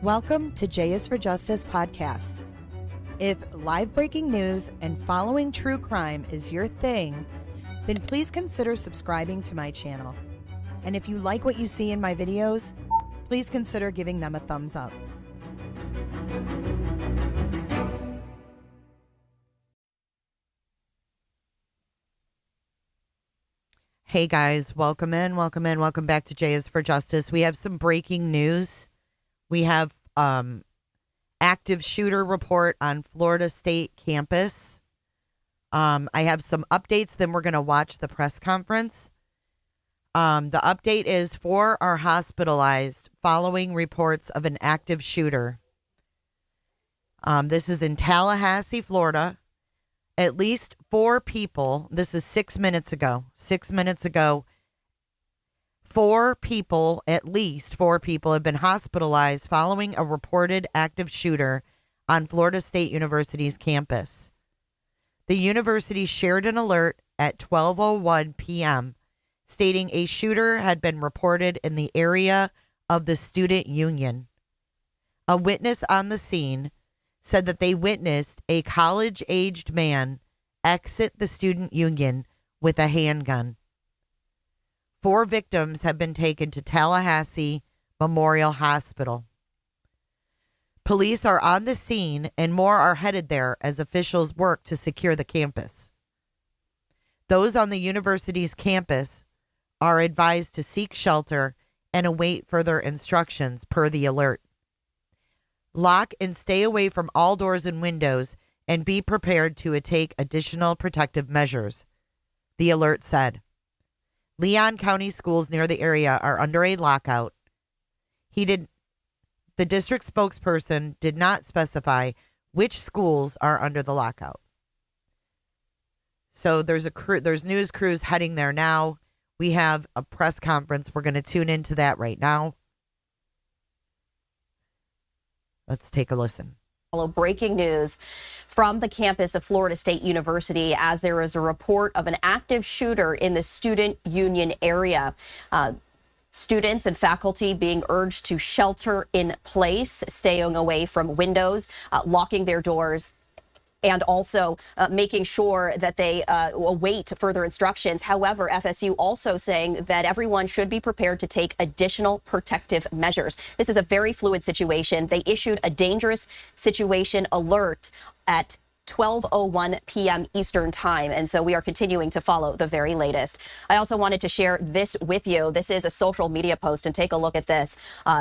Welcome to J is for Justice podcast. If live breaking news and following true crime is your thing, then please consider subscribing to my channel. And if you like what you see in my videos, please consider giving them a thumbs up. Hey guys, welcome back to J is for Justice. We have some breaking news. We have active shooter report on Florida State campus. I have some updates, then we're going to watch the press conference. The update is 4 are hospitalized following reports of an active shooter. This is in Tallahassee, Florida. At least 4 people, this is 6 minutes ago, 4 people, at least 4 people have been hospitalized following a reported active shooter on Florida State University's campus. The university shared an alert at 12:01 p.m. stating a shooter had been reported in the area of the student union. A witness on the scene said that they witnessed a college-aged man exit the student union with a handgun. 4 victims have been taken to Tallahassee Memorial Hospital. Police are on the scene and more are headed there as officials work to secure the campus. Those on the university's campus are advised to seek shelter and await further instructions per the alert. Lock and stay away from all doors and windows and be prepared to take additional protective measures, the alert said. Leon County schools near the area are under a lockout. The district spokesperson did not specify which schools are under the lockout. So there's news crews heading there now. We have a press conference. We're going to tune into that right now. Let's take a listen. Breaking news from the campus of Florida State University as there is a report of an active shooter in the student union area. Students and faculty being urged to shelter in place, staying away from windows, locking their doors, and also making sure that they await further instructions. However, FSU also saying that everyone should be prepared to take additional protective measures. This is a very fluid situation. They issued a dangerous situation alert at 12:01 p.m. Eastern time. And so we are continuing to follow the very latest. I also wanted to share this with you. This is a social media post, and take a look at this.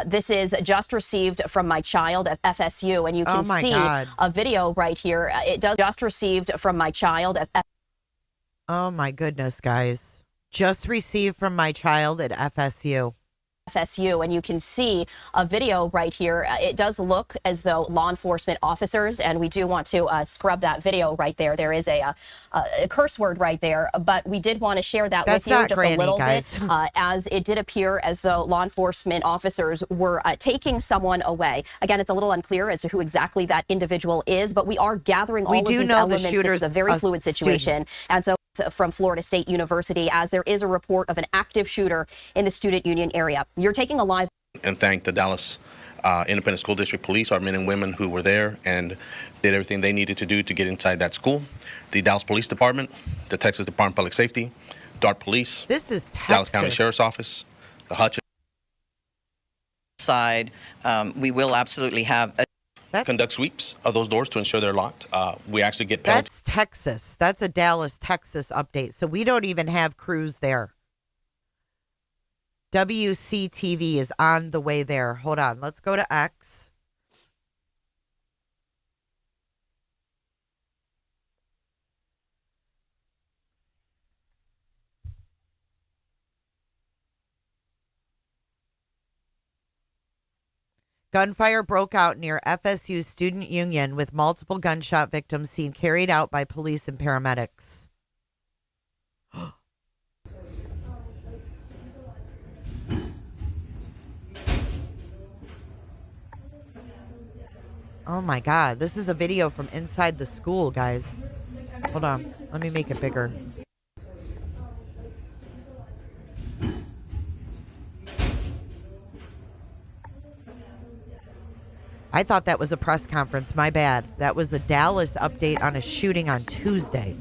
This is just received from my child at FSU, and you can see a video right here. It does just received from my child at Oh my goodness, guys. Just received from my child at FSU. And you can see a video right here. It does look as though law enforcement officers, and we do want to scrub that video right there. There is a curse word right there, but we did want to share that with you just a little bit, as it did appear as though law enforcement officers were taking someone away. Again, it's a little unclear as to who exactly that individual is, but we are gathering all of these elements. This is a very fluid situation. And so from Florida State University, as there is a report of an active shooter in the student union area. You're taking a live. And thank the Dallas Independent School District Police, our men and women who were there and did everything they needed to do to get inside that school. The Dallas Police Department, the Texas Department of Public Safety, DART Police, this is Texas. Dallas County Sheriff's Office, the Hutch side. We will absolutely have conduct sweeps of those doors to ensure they're locked. We actually get penalties. That's Texas. That's a Dallas, Texas update. So we don't even have crews there. WCTV is on the way there. Hold on. Let's go to X. Gunfire broke out near FSU's student union with multiple gunshot victims seen carried out by police and paramedics. Oh my God. This is a video from inside the school, guys. Hold on. Let me make it bigger. I thought that was a press conference. My bad. That was a Dallas update on a shooting on Tuesday.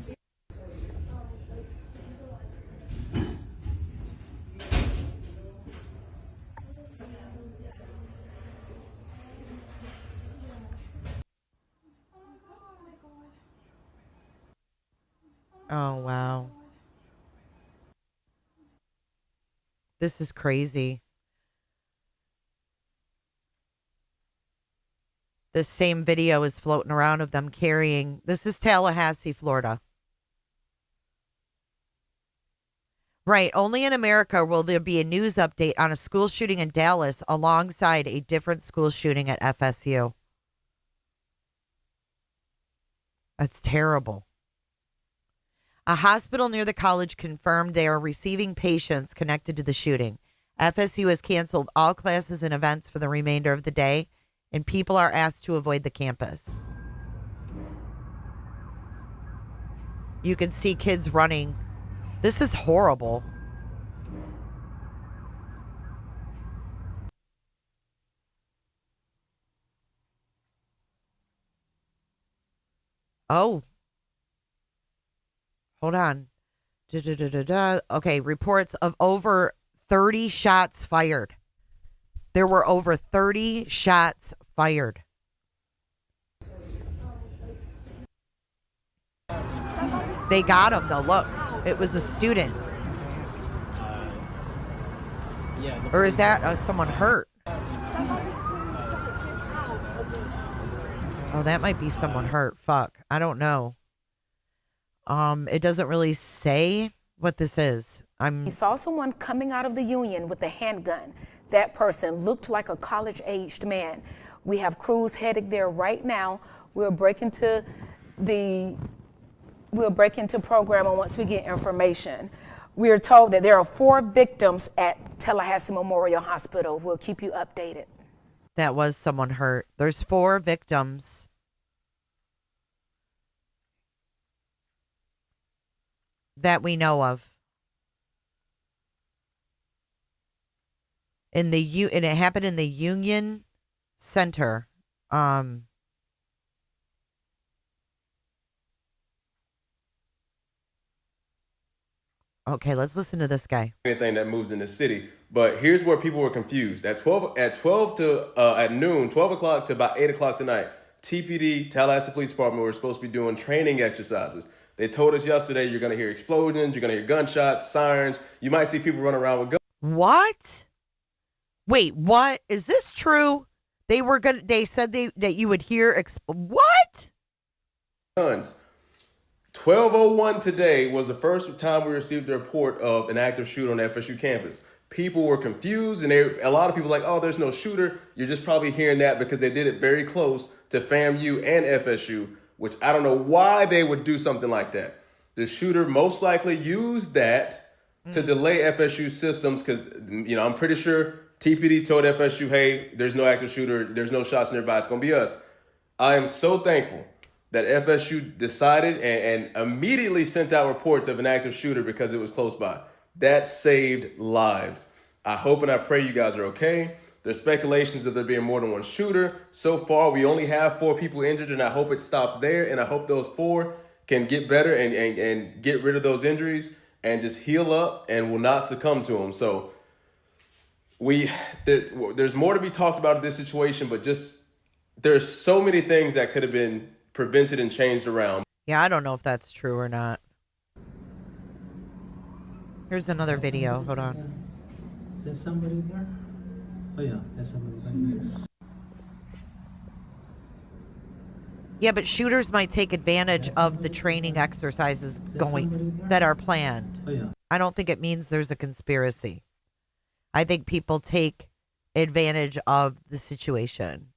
Oh, wow. This is crazy. This same video is floating around of them carrying. This is Tallahassee, Florida. Right. Only in America will there be a news update on a school shooting in Dallas alongside a different school shooting at FSU. That's terrible. A hospital near the college confirmed they are receiving patients connected to the shooting. FSU has canceled all classes and events for the remainder of the day, and people are asked to avoid the campus. You can see kids running. This is horrible. Oh. Hold on. Okay, reports of over 30 shots fired. There were over 30 shots fired. They got him, though. Look, it was a student. Or is that someone hurt? Oh, that might be someone hurt. Fuck. I don't know. It doesn't really say what this is. He saw someone coming out of the Union with a handgun. That person looked like a college-aged man. We have crews headed there right now. We'll break into program once we get information. We are told that there are 4 victims at Tallahassee Memorial Hospital. We'll keep you updated. That was someone hurt. There's 4 victims. That we know of. And it happened in the Union Center. Okay, let's listen to this guy. Anything that moves in the city, but here's where people were confused. At noon, 12 o'clock to about 8 o'clock tonight, TPD, Tallahassee Police Department, were supposed to be doing training exercises. They told us yesterday you're going to hear explosions, you're going to hear gunshots, sirens. You might see people running around with guns. What? Wait, what? Is this true? They said that you would hear what? Guns. 12:01 today was the first time we received a report of an active shooter on the FSU campus. People were confused, and a lot of people were like, oh, there's no shooter. You're just probably hearing that because they did it very close to FAMU and FSU, which I don't know why they would do something like that. The shooter most likely used that to delay FSU systems because, I'm pretty sure TPD told FSU, hey, there's no active shooter, there's no shots nearby, it's going to be us. I am so thankful that FSU decided and immediately sent out reports of an active shooter because it was close by. That saved lives. I hope and I pray you guys are okay. There's speculations of there being more than one shooter. So far, we only have 4 people injured, and I hope it stops there. And I hope those 4 can get better and get rid of those injuries and just heal up and will not succumb to them. So there's more to be talked about in this situation, but just there's so many things that could have been prevented and changed around. Yeah, I don't know if that's true or not. Here's another video. Hold on. There's somebody there? Oh yeah, there's somebody right there. Yeah, but shooters might take advantage of the training exercises that are planned. Oh yeah. I don't think it means there's a conspiracy. I think people take advantage of the situation.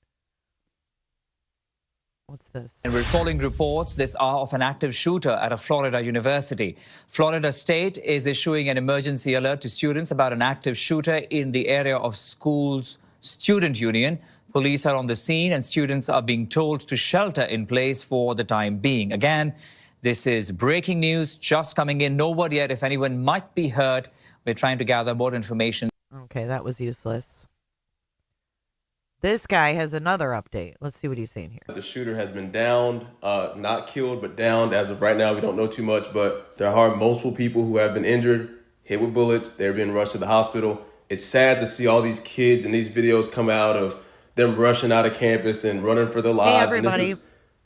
What's this? And we're following reports this hour of an active shooter at a Florida university. Florida State is issuing an emergency alert to students about an active shooter in the area of school's student union. Police are on the scene and students are being told to shelter in place for the time being. Again, this is breaking news just coming in. No word yet if anyone might be hurt. We're trying to gather more information. Okay, that was useless. This guy has another update. Let's see what he's saying here. The shooter has been downed, not killed, but downed. As of right now, we don't know too much, but there are multiple people who have been injured, hit with bullets. They're being rushed to the hospital. It's sad to see all these kids and these videos come out of them rushing out of campus and running for their lives. Hey, everybody. And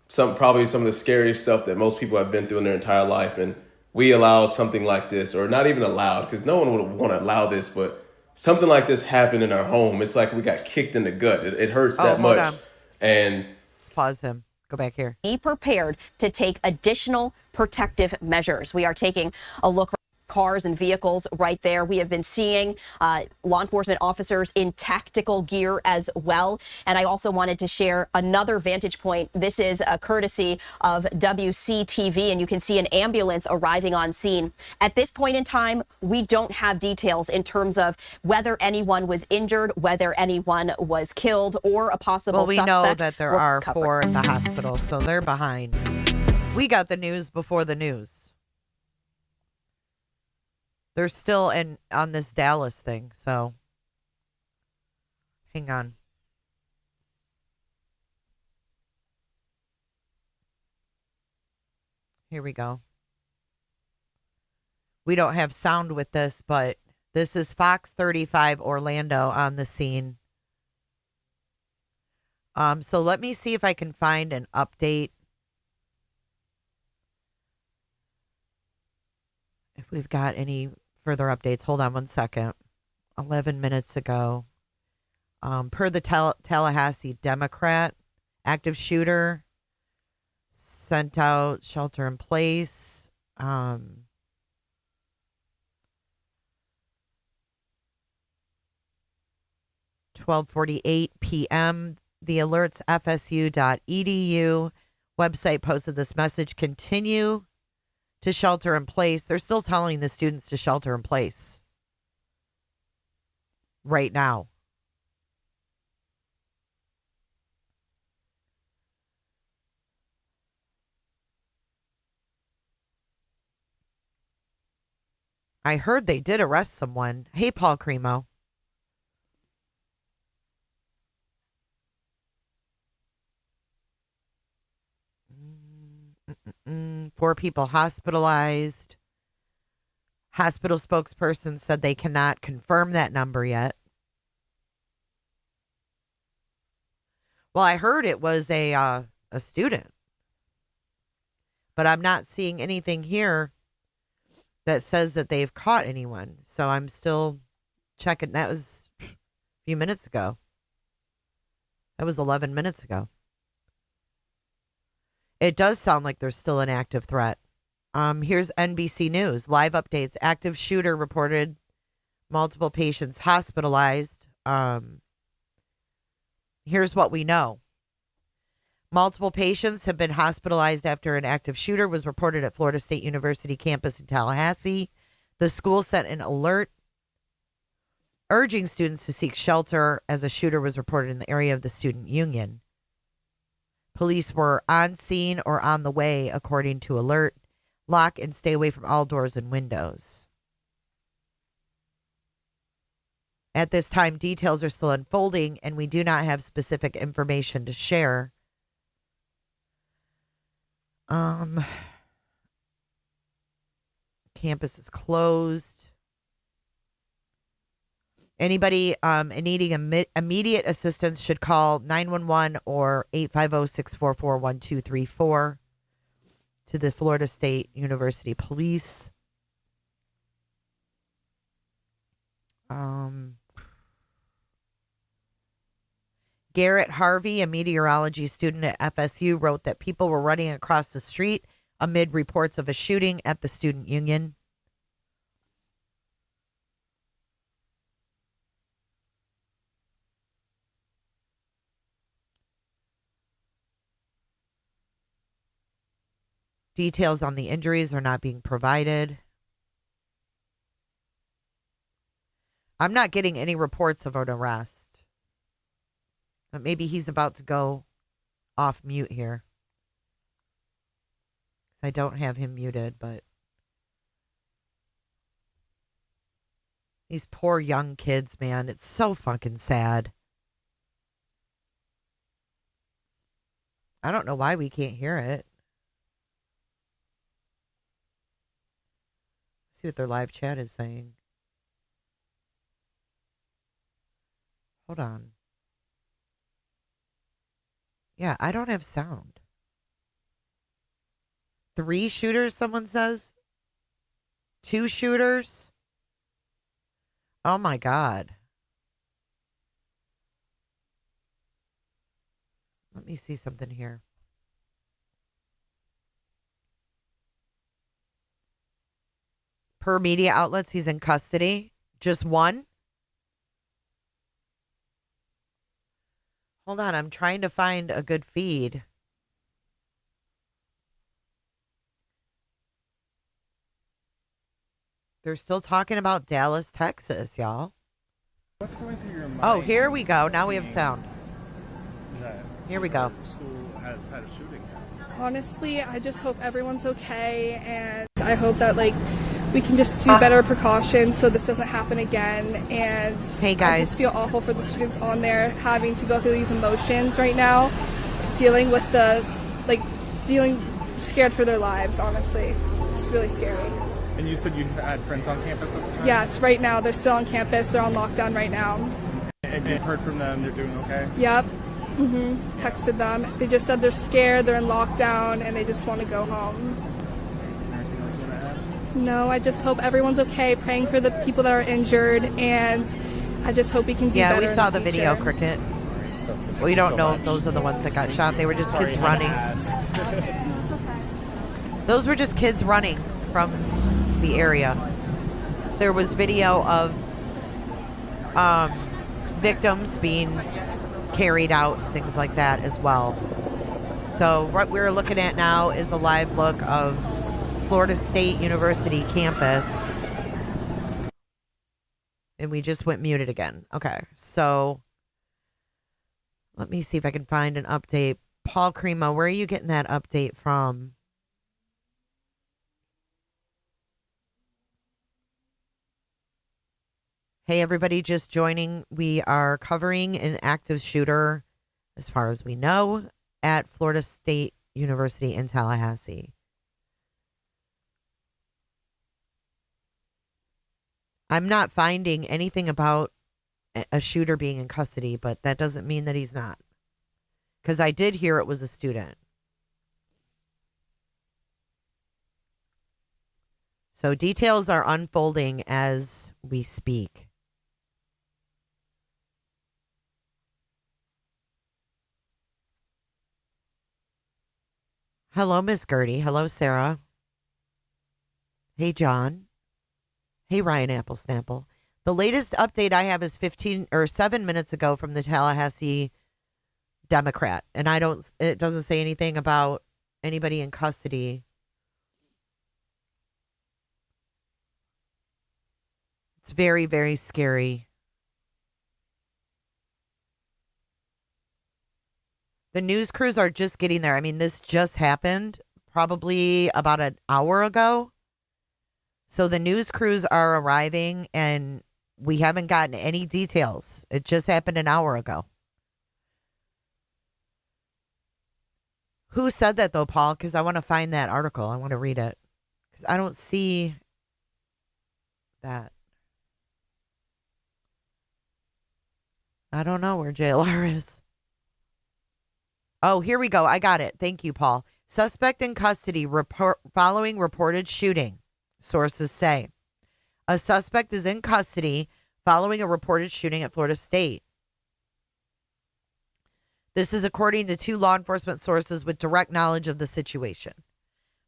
this is probably some of the scariest stuff that most people have been through in their entire life. And we allowed something like this, or not even allowed, because no one would want to allow this, but something like this happened in our home. It's like we got kicked in the gut. It hurts that much. On. And let's pause him. Go back here. Be prepared to take additional protective measures. We are taking a look. Cars and vehicles right there. We have been seeing law enforcement officers in tactical gear as well. And I also wanted to share another vantage point. This is a courtesy of WCTV, and you can see an ambulance arriving on scene. At this point in time, we don't have details in terms of whether anyone was injured, whether anyone was killed, or a possible suspect. Well, we know that there are recovered. 4 in the hospital, so they're behind. We got the news before the news. They're still on this Dallas thing, so hang on. Here we go. We don't have sound with this, but this is Fox 35 Orlando on the scene. So let me see if I can find an update. If we've got any further updates. Hold on 1 second. 11 minutes ago. Per the Tallahassee Democrat, active shooter sent out shelter in place. 12:48 p.m. The alerts FSU.edu website posted this message. Continue to shelter in place. They're still telling the students to shelter in place right now. I heard they did arrest someone. Hey, Paul Cremo. Four people hospitalized. Hospital spokesperson said they cannot confirm that number yet. Well, I heard it was a student, but I'm not seeing anything here that says that they've caught anyone. So I'm still checking. That was a few minutes ago. That was 11 minutes ago. It does sound like there's still an active threat. Here's NBC News. Live updates. Active shooter reported. Multiple patients hospitalized. Here's what we know. Multiple patients have been hospitalized after an active shooter was reported at Florida State University campus in Tallahassee. The school sent an alert urging students to seek shelter as a shooter was reported in the area of the student union. Police were on scene or on the way, according to alert. Lock and stay away from all doors and windows. At this time, details are still unfolding, and we do not have specific information to share. Campus is closed. Anybody needing immediate assistance should call 911 or 850-644-1234 to the Florida State University Police. Garrett Harvey, a meteorology student at FSU, wrote that people were running across the street amid reports of a shooting at the student union. Details on the injuries are not being provided. I'm not getting any reports of an arrest. But maybe he's about to go off mute here. I don't have him muted, but these poor young kids, man, it's so fucking sad. I don't know why we can't hear it. See what their live chat is saying. Hold on. Yeah, I don't have sound. 3 shooters, someone says? 2 shooters? Oh my God. Let me see something here. Per media outlets, he's in custody. Just one? Hold on, I'm trying to find a good feed. They're still talking about Dallas, Texas, y'all. What's going through your mind? Oh, here we go. Now we have sound. That Here we go. school has had a shooting. Honestly, I just hope everyone's okay, and I hope that we can just do better precautions so this doesn't happen again. And Hey, I guys. just feel awful for the students on there having to go through these emotions right now, dealing with feeling scared for their lives. Honestly, it's really scary. And you said you had friends on campus at the time? Yes, right now they're still on campus. They're on lockdown right now. And you've heard from them, they're doing okay? Yep. Texted them. They just said they're scared, they're in lockdown, and they just want to go home. Is there anything else you want to add? No, I just hope everyone's okay, praying for the people that are injured, and I just hope we can do Yeah, better we in saw the video, future. Cricket. So, thank We you don't so know much. if those are the ones that got shot. They were just Sorry, kids I had to running. ask. Those were just kids running from the area. There was video of victims being carried out, things like that as well. So what we're looking at now is the live look of Florida State University campus. And we just went muted again. Okay, so let me see if I can find an update. Paul Cremo, where are you getting that update from? Hey, everybody just joining. We are covering an active shooter, as far as we know, at Florida State University in Tallahassee. I'm not finding anything about a shooter being in custody, but that doesn't mean that he's not. Because I did hear it was a student. So details are unfolding as we speak. Hello, Miss Gertie. Hello, Sarah. Hey, John. Hey, Ryan Applesnapple. The latest update I have is 7 minutes ago from the Tallahassee Democrat. And it doesn't say anything about anybody in custody. It's very, very scary. The news crews are just getting there. I mean, this just happened probably about an hour ago. So the news crews are arriving and we haven't gotten any details. It just happened an hour ago. Who said that though, Paul? Because I want to find that article. I want to read it. Because I don't see that. I don't know where JLR is. Oh, here we go. I got it. Thank you, Paul. Suspect in custody following reported shooting, sources say. A suspect is in custody following a reported shooting at Florida State. This is according to 2 law enforcement sources with direct knowledge of the situation.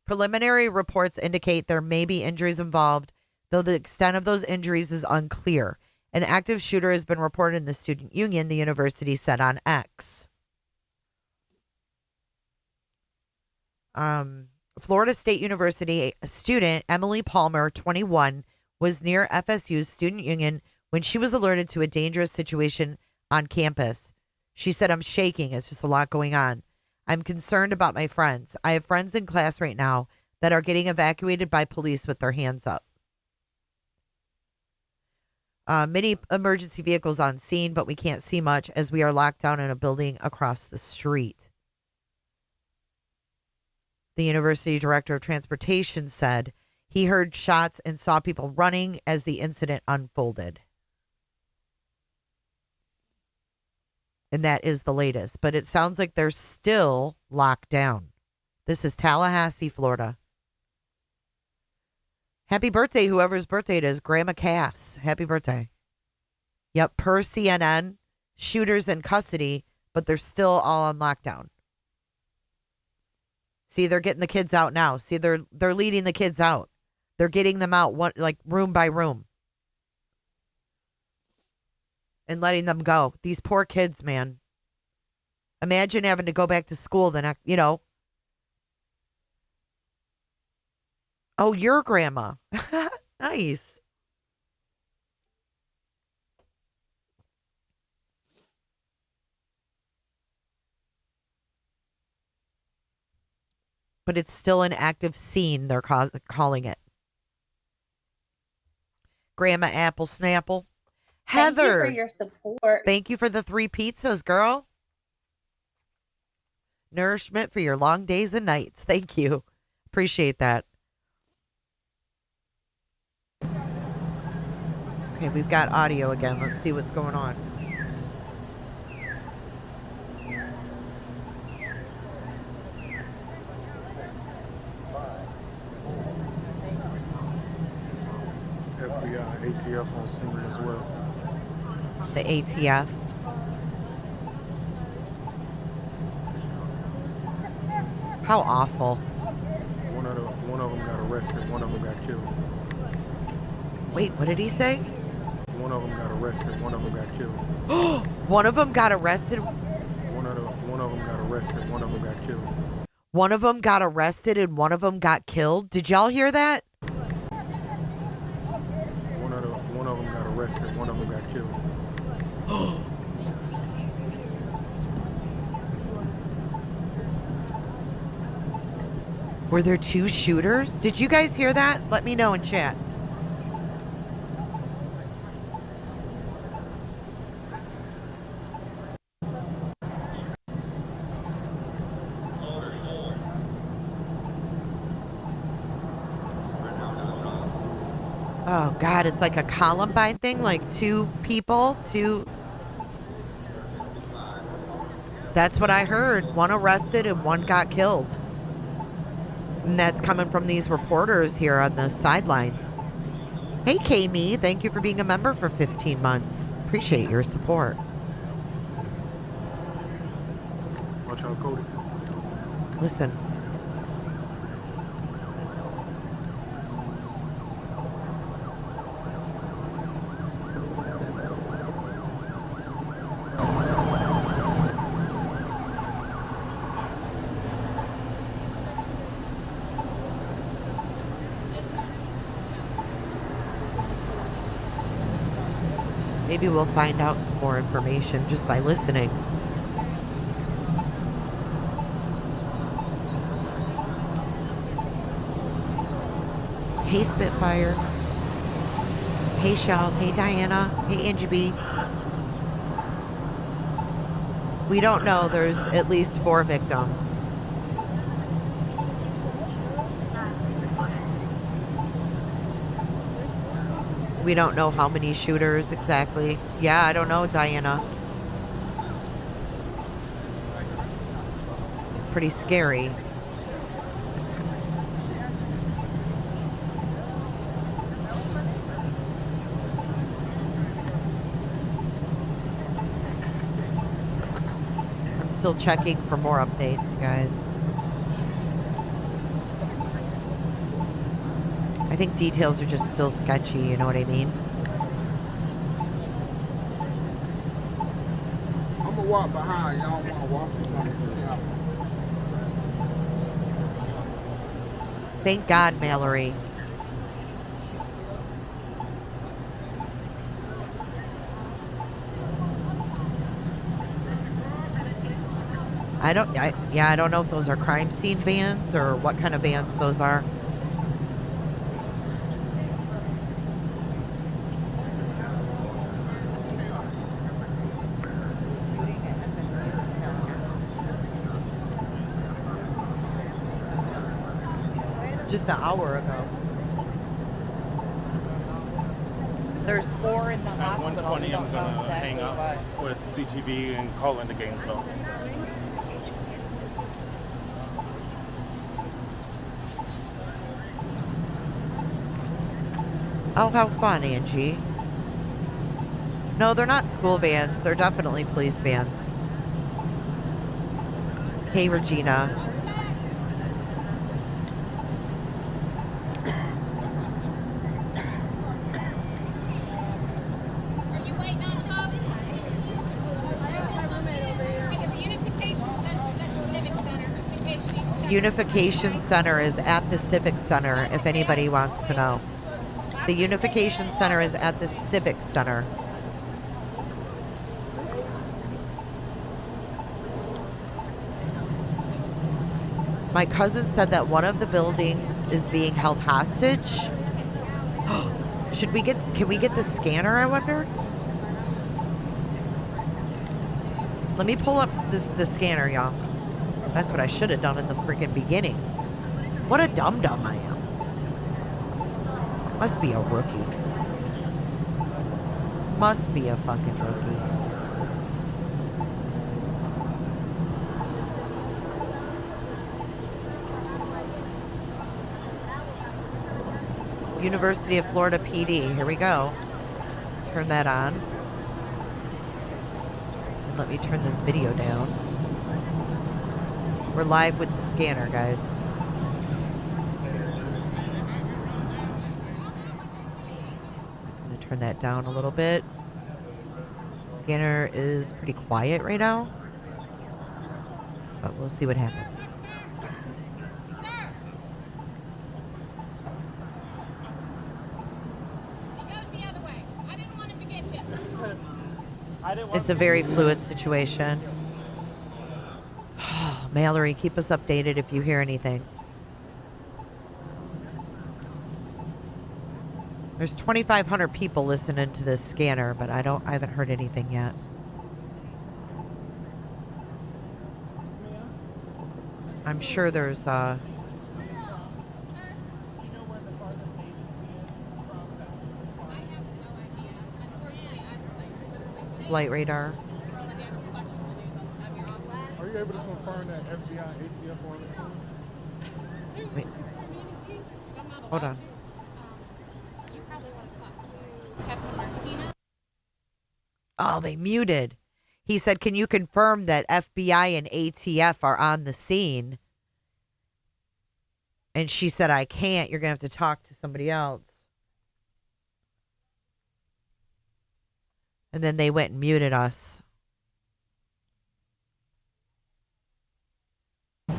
Preliminary reports indicate there may be injuries involved, though the extent of those injuries is unclear. An active shooter has been reported in the student union, the university said on X. Florida State University student Emily Palmer, 21, was near FSU's student union when she was alerted to a dangerous situation on campus. She said, "I'm shaking. It's just a lot going on. I'm concerned about my friends. I have friends in class right now that are getting evacuated by police with their hands up. Many emergency vehicles on scene, but we can't see much as we are locked down in a building across the street." The university director of transportation said he heard shots and saw people running as the incident unfolded. And that is the latest. But it sounds like they're still locked down. This is Tallahassee, Florida. Happy birthday, whoever's birthday it is. Grandma Cass. Happy birthday. Yep, per CNN, shooters in custody, but they're still all on lockdown. See, they're getting the kids out now. See, they're leading the kids out. They're getting them out room by room. And letting them go. These poor kids, man. Imagine having to go back to school the next, Oh, your grandma. Nice. But it's still an active scene, they're calling it. Grandma Apple Snapple. Heather. Thank you for your support. Thank you for the 3 pizzas, girl. Nourishment for your long days and nights. Thank you. Appreciate that. Okay, we've got audio again. Let's see what's going on. FBI, ATF on scene as well. The ATF. How awful. One of them got arrested, one of them got killed. Wait, what did he say? One of them got arrested, one of them got killed. One of them got arrested. One of them got arrested, one of them got killed. One of them got arrested and one of them got killed. Did y'all hear that? One of them got arrested, one of them got killed. Were there 2 shooters? Did you guys hear that? Let me know in chat. Oh, God, it's like a Columbine thing, like 2 people, 2. That's what I heard. 1 arrested and 1 got killed. And that's coming from these reporters here on the sidelines. Hey, Kami, thank you for being a member for 15 months. Appreciate your support. Watch out, Cody. Listen. Maybe we'll find out some more information just by listening. Hey, Spitfire. Hey, Shell. Hey, Diana. Hey, Angie B. We don't know. There's at least 4 victims. We don't know how many shooters exactly. Yeah, I don't know, Diana. It's pretty scary. I'm still checking for more updates, guys. I think details are just still sketchy, you know what I mean? I'm gonna walk behind. Y'all wanna walk behind? Thank God, Mallory. I don't know if those are crime scene vans or what kind of vans those are. Just an hour ago. There's 4 in the At hospital. 1:20, I'm gonna hang up with CTV and call into Gainesville. Oh, how fun, Angie. No, they're not school vans. They're definitely police vans. Hey, Regina. Unification Center is at the Civic Center, if anybody wants to know. The Unification Center is at the Civic Center. My cousin said that one of the buildings is being held hostage. Can we get the scanner, I wonder? Let me pull up the scanner, y'all. That's what I should have done in the freaking beginning. What a dum-dum I am. Must be a rookie. Must be a fucking rookie. University of Florida PD. Here we go. Turn that on. And let me turn this video down. We're live with the scanner, guys. I'm just going to turn that down a little bit. Scanner is pretty quiet right now, but we'll see what happens. It's a very fluid situation. Mallory, keep us updated if you hear anything. There's 2,500 people listening to this scanner, but I haven't heard anything yet. I'm sure there's light radar. Are you able to confirm that FBI ATF were on the scene? Wait. Hold on. Oh, they muted. He said, can you confirm that FBI and ATF are on the scene? And she said, I can't. You're going to have to talk to somebody else. And then they went and muted us. They're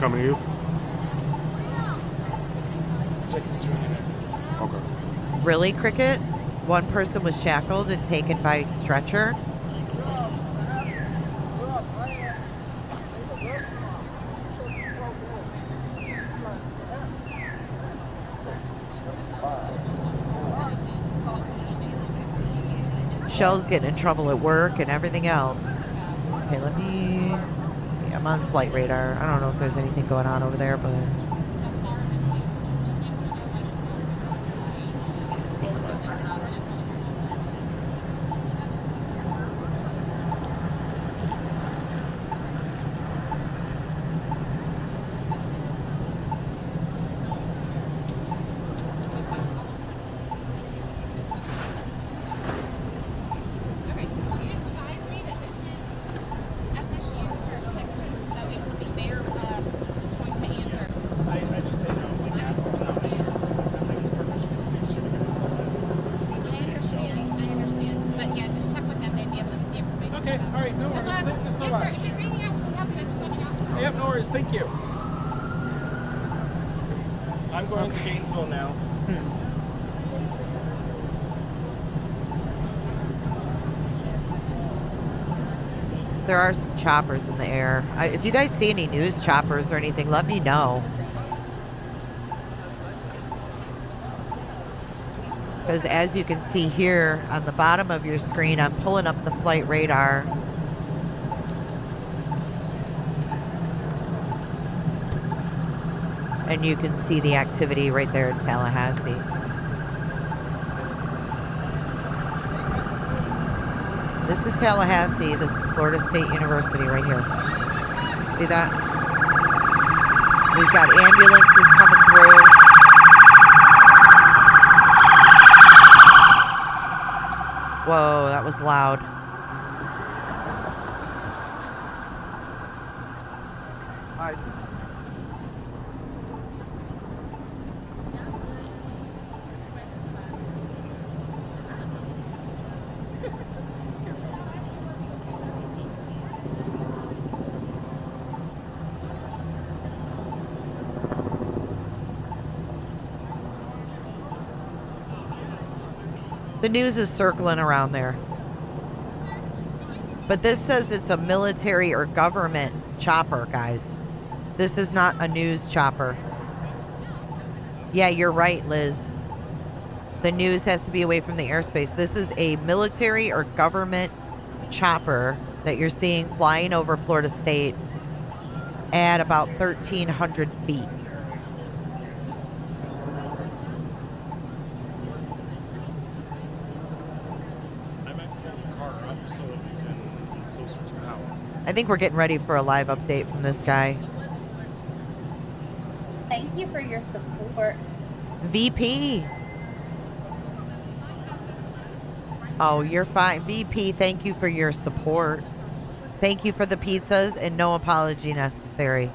coming to you? Okay. Really, Cricket? One person was shackled and taken by stretcher? Shell's getting in trouble at work and everything else. Okay, let me... I'm on flight radar. I don't know if there's anything going on over there, but... Okay, she just advised me that this is FSU's jurisdiction, so it will be their point to answer. I just say no. I understand. But yeah, just check with them. They'd be able to get the information. Okay, all right, no worries. Thank you so Yes, much. sir. If there's anything else we can help you with, just let me know. Yep, no worries. Thank you. I'm going to Gainesville now. There are some choppers in the air. If you guys see any news choppers or anything, let me know. Because as you can see here on the bottom of your screen, I'm pulling up the flight radar. And you can see the activity right there in Tallahassee. This is Tallahassee. This is Florida State University right here. See that? We've got ambulances coming through. Whoa, that was loud. The news is circling around there. But this says it's a military or government chopper, guys. This is not a news chopper. Yeah, you're right, Liz. The news has to be away from the airspace. This is a military or government chopper that you're seeing flying over Florida State at about 1,300 feet. I think we're getting ready for a live update from this guy. Thank you for your support. VP. Oh, you're fine. VP, thank you for your support. Thank you for the pizzas and no apology necessary.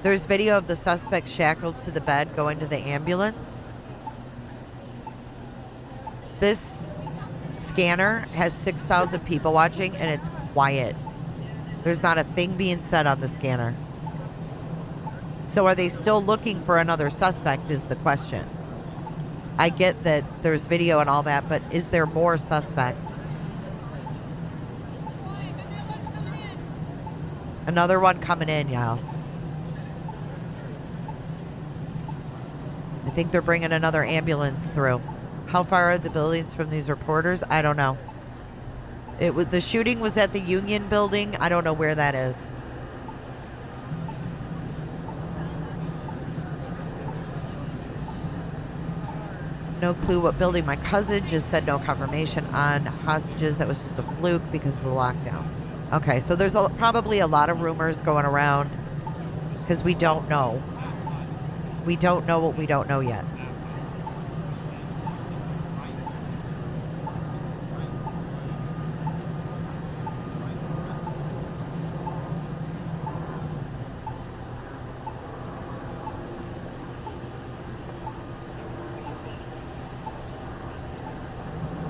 There's video of the suspect shackled to the bed going to the ambulance. This scanner has 6,000 people watching and it's quiet. There's not a thing being said on the scanner. So are they still looking for another suspect is the question. I get that there's video and all that, but is there more suspects? Another one coming in, y'all. I think they're bringing another ambulance through. How far are the buildings from these reporters? I don't know. The shooting was at the Union building. I don't know where that is. No clue what building. My cousin just said no confirmation on hostages. That was just a fluke because of the lockdown. Okay, so there's probably a lot of rumors going around because we don't know. We don't know what we don't know yet.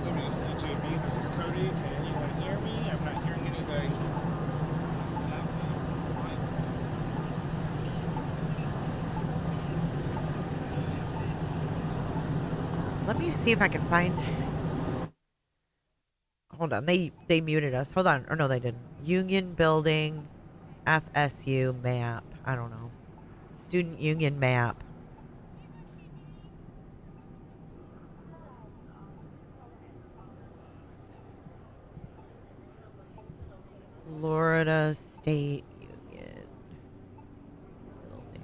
WCJB, this is Cody. Can anyone hear me? I'm not hearing anything. Let me see if I can find. Hold on, they muted us. Hold on, or no, they didn't. Union Building, FSU map. I don't know. Student Union map. Florida State Union Building.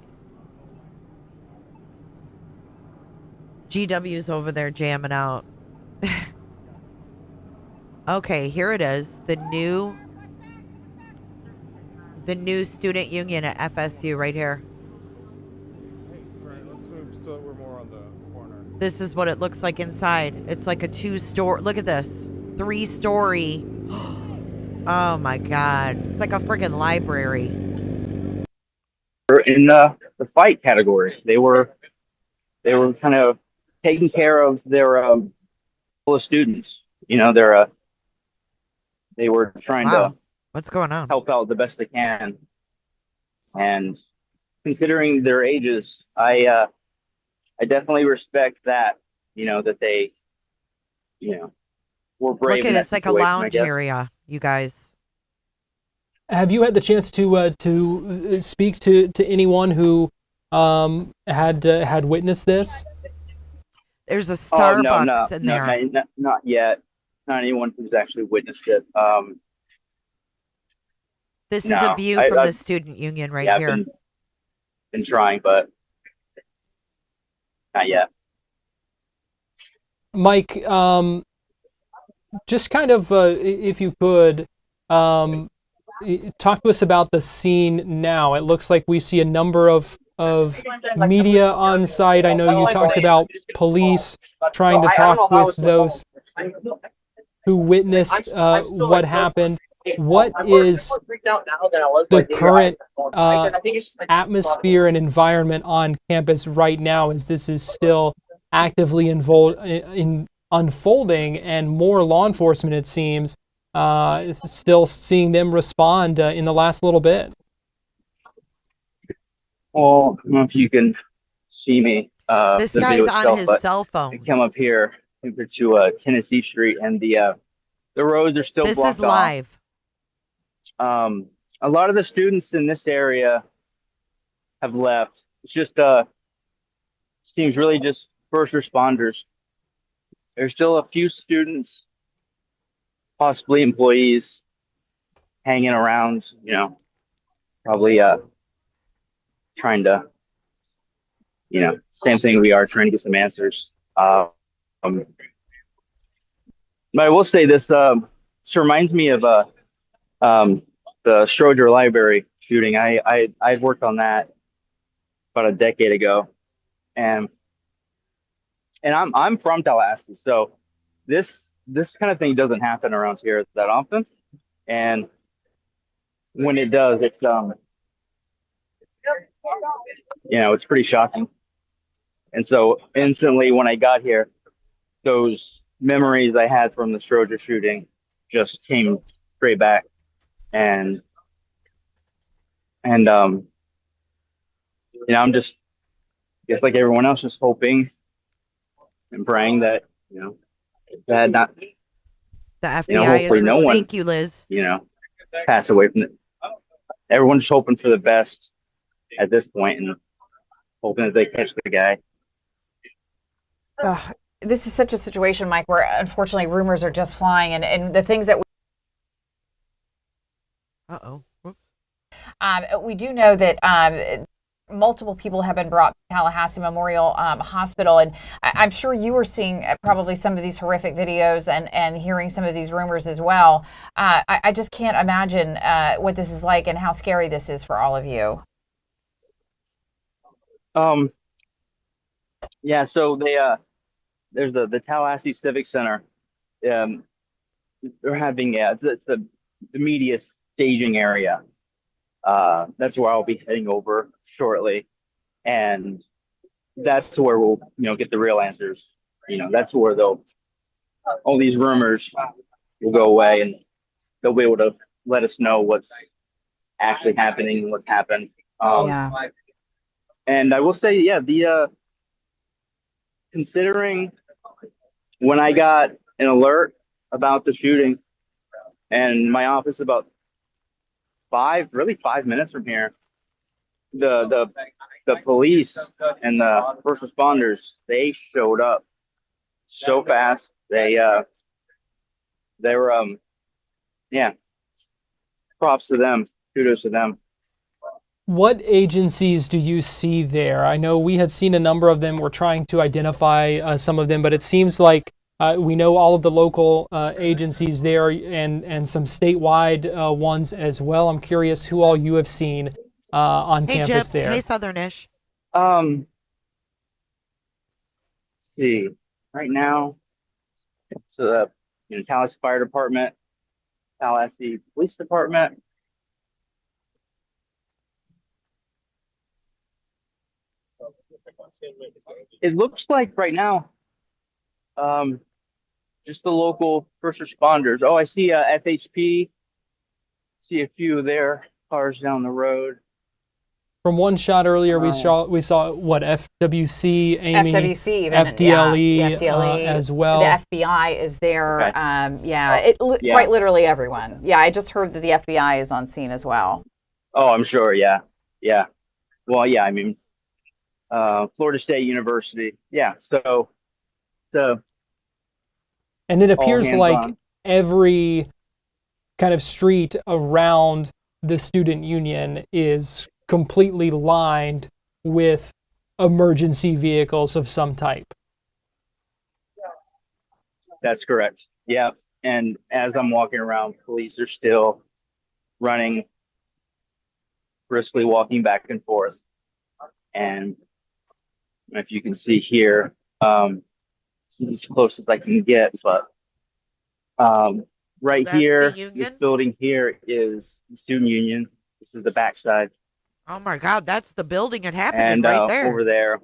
GW's over there jamming out. Okay, here it is. The new student union at FSU right here. Right, let's move so we're more on the corner. This is what it looks like inside. It's like a 2-story. Look at this. 3-story. Oh my God. It's like a freaking library. In the fight category, they were kind of taking care of their students. You know, they were trying to what's going on? Help out the best they can. And considering their ages, I definitely respect that. You know, that they, were brave. Look at it's like a lounge area, you guys. Have you had the chance to speak to anyone who had witnessed this? There's a Starbucks in there. Not yet. Not anyone who's actually witnessed it. This is a view from the student union right here. been trying, but not yet. Mike, just kind of, if you could, talk to us about the scene now. It looks like we see a number of media on site. I know you talked about police trying to talk with those who witnessed what happened. What is the current atmosphere and environment on campus right now, as this is still actively unfolding, and more law enforcement, it seems, is still seeing them respond in the last little bit? Well, I don't know if you can see me. This the guy's video on itself, his but cell I phone. come up here over to Tennessee Street, and the roads are still This blocked is live. off. A lot of the students in this area have left. It's just seems really just first responders. There's still a few students, possibly employees, hanging around, you know, probably trying to, you know, same thing we are, trying to get some answers. But I will say this, this reminds me of the Schroeder Library shooting. I worked on that about a decade ago, and I'm from Tallahassee, so this kind of thing doesn't happen around here that often, and when it does, it's you know, it's pretty shocking. And so instantly when I got here, those memories I had from the Schroeder shooting just came straight back, and you know, I'm just, just like everyone else, just hoping and praying that, you know, that not, The FBI you know, hopefully no one, thank you, Liz. you know, pass away from it. Everyone's hoping for the best at this point, and hoping that they catch the guy. Ugh, this is such a situation, Mike, where unfortunately rumors are just flying, and the things that we do know that multiple people have been brought to Tallahassee Memorial Hospital, and I'm sure you were seeing probably some of these horrific videos and hearing some of these rumors as well. I just can't imagine what this is like and how scary this is for all of you. Yeah, so there's the Tallahassee Civic Center. They're having, it's the media staging area. That's where I'll be heading over shortly, and that's where we'll, you know, get the real answers. You know, that's where all these rumors will go away, and they'll be able to let us know what's actually happening and what's happened. Yeah. And I will say, yeah, considering when I got an alert about the shooting, and my office about 5 minutes from here, the police and the first responders, they showed up so fast. They were yeah, props to them, kudos to them. What agencies do you see there? I know we had seen a number of them. We're trying to identify some of them, but it seems like we know all of the local agencies there, and some statewide ones as well. I'm curious who all you have seen on campus Gyps. there. Hey, Southernish. Let's see. Right now, it's the Tallahassee Fire Department, Tallahassee Police Department. It looks like right now, just the local first responders. Oh, I see FHP. See a few of their cars down the road. From one shot earlier, we saw what, FWC, Amy, FWC, even, FDLE, yeah, FDLE as well. The FBI is there. Okay. Quite literally everyone. Yeah, I just heard that the FBI is on scene as well. Oh, I'm sure. Yeah. Well, yeah. I mean, Florida State University. Yeah. So. And it appears like every kind of street around the student union is completely lined with emergency vehicles of some type. That's correct. Yeah. And as I'm walking around, police are still running, briskly walking back and forth. And if you can see here, this is as close as I can get, but right That's here, the union? this building here is the student union. This is the backside. Oh my God, that's the building it happened in And right there. over there,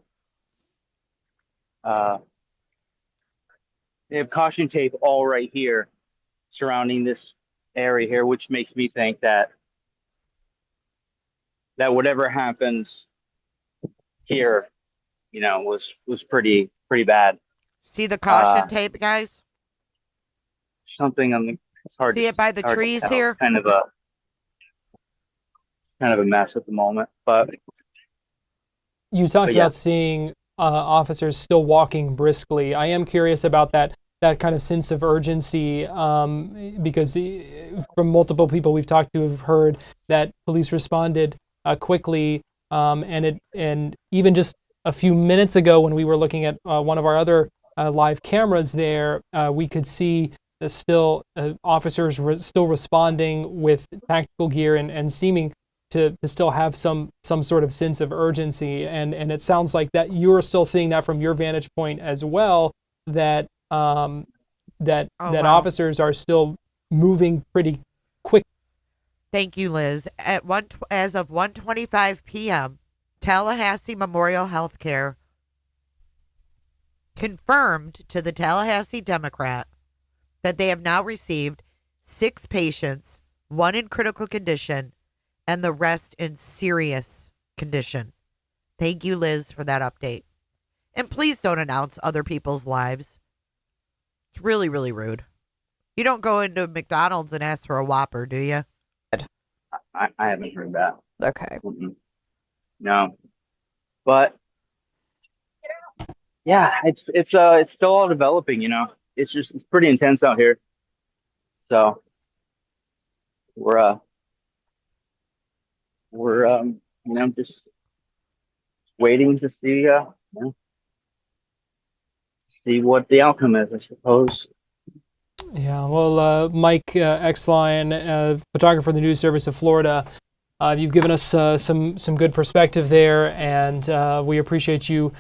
they have caution tape all right here surrounding this area here, which makes me think that whatever happens here, you know, was pretty bad. See the caution tape, guys? Something on the, it's hard. See it by the hard to trees tell. here? It's kind of a mess at the moment, but You talked yeah. about seeing officers still walking briskly. I am curious about that kind of sense of urgency, because from multiple people we've talked to have heard that police responded quickly, and even just a few minutes ago when we were looking at one of our other live cameras there, we could see still officers still responding with tactical gear and seeming to still have some sort of sense of urgency, and it sounds like that you're still seeing that from your vantage point as well, that that wow. officers are still moving pretty quick. Thank you, Liz. As of 1:25 p.m., Tallahassee Memorial Healthcare confirmed to the Tallahassee Democrat that they have now received 6 patients, 1 in critical condition, and the rest in serious condition. Thank you, Liz, for that update. And please don't announce other people's lives. It's really, really rude. You don't go into McDonald's and ask for a Whopper, do you? I haven't heard that. Okay. No, but yeah, it's still all developing. You know, it's pretty intense out here. So we're just waiting to see see what the outcome is, I suppose. Yeah, well, Mike Exline, photographer for the News Service of Florida, you've given us some good perspective there, and we appreciate you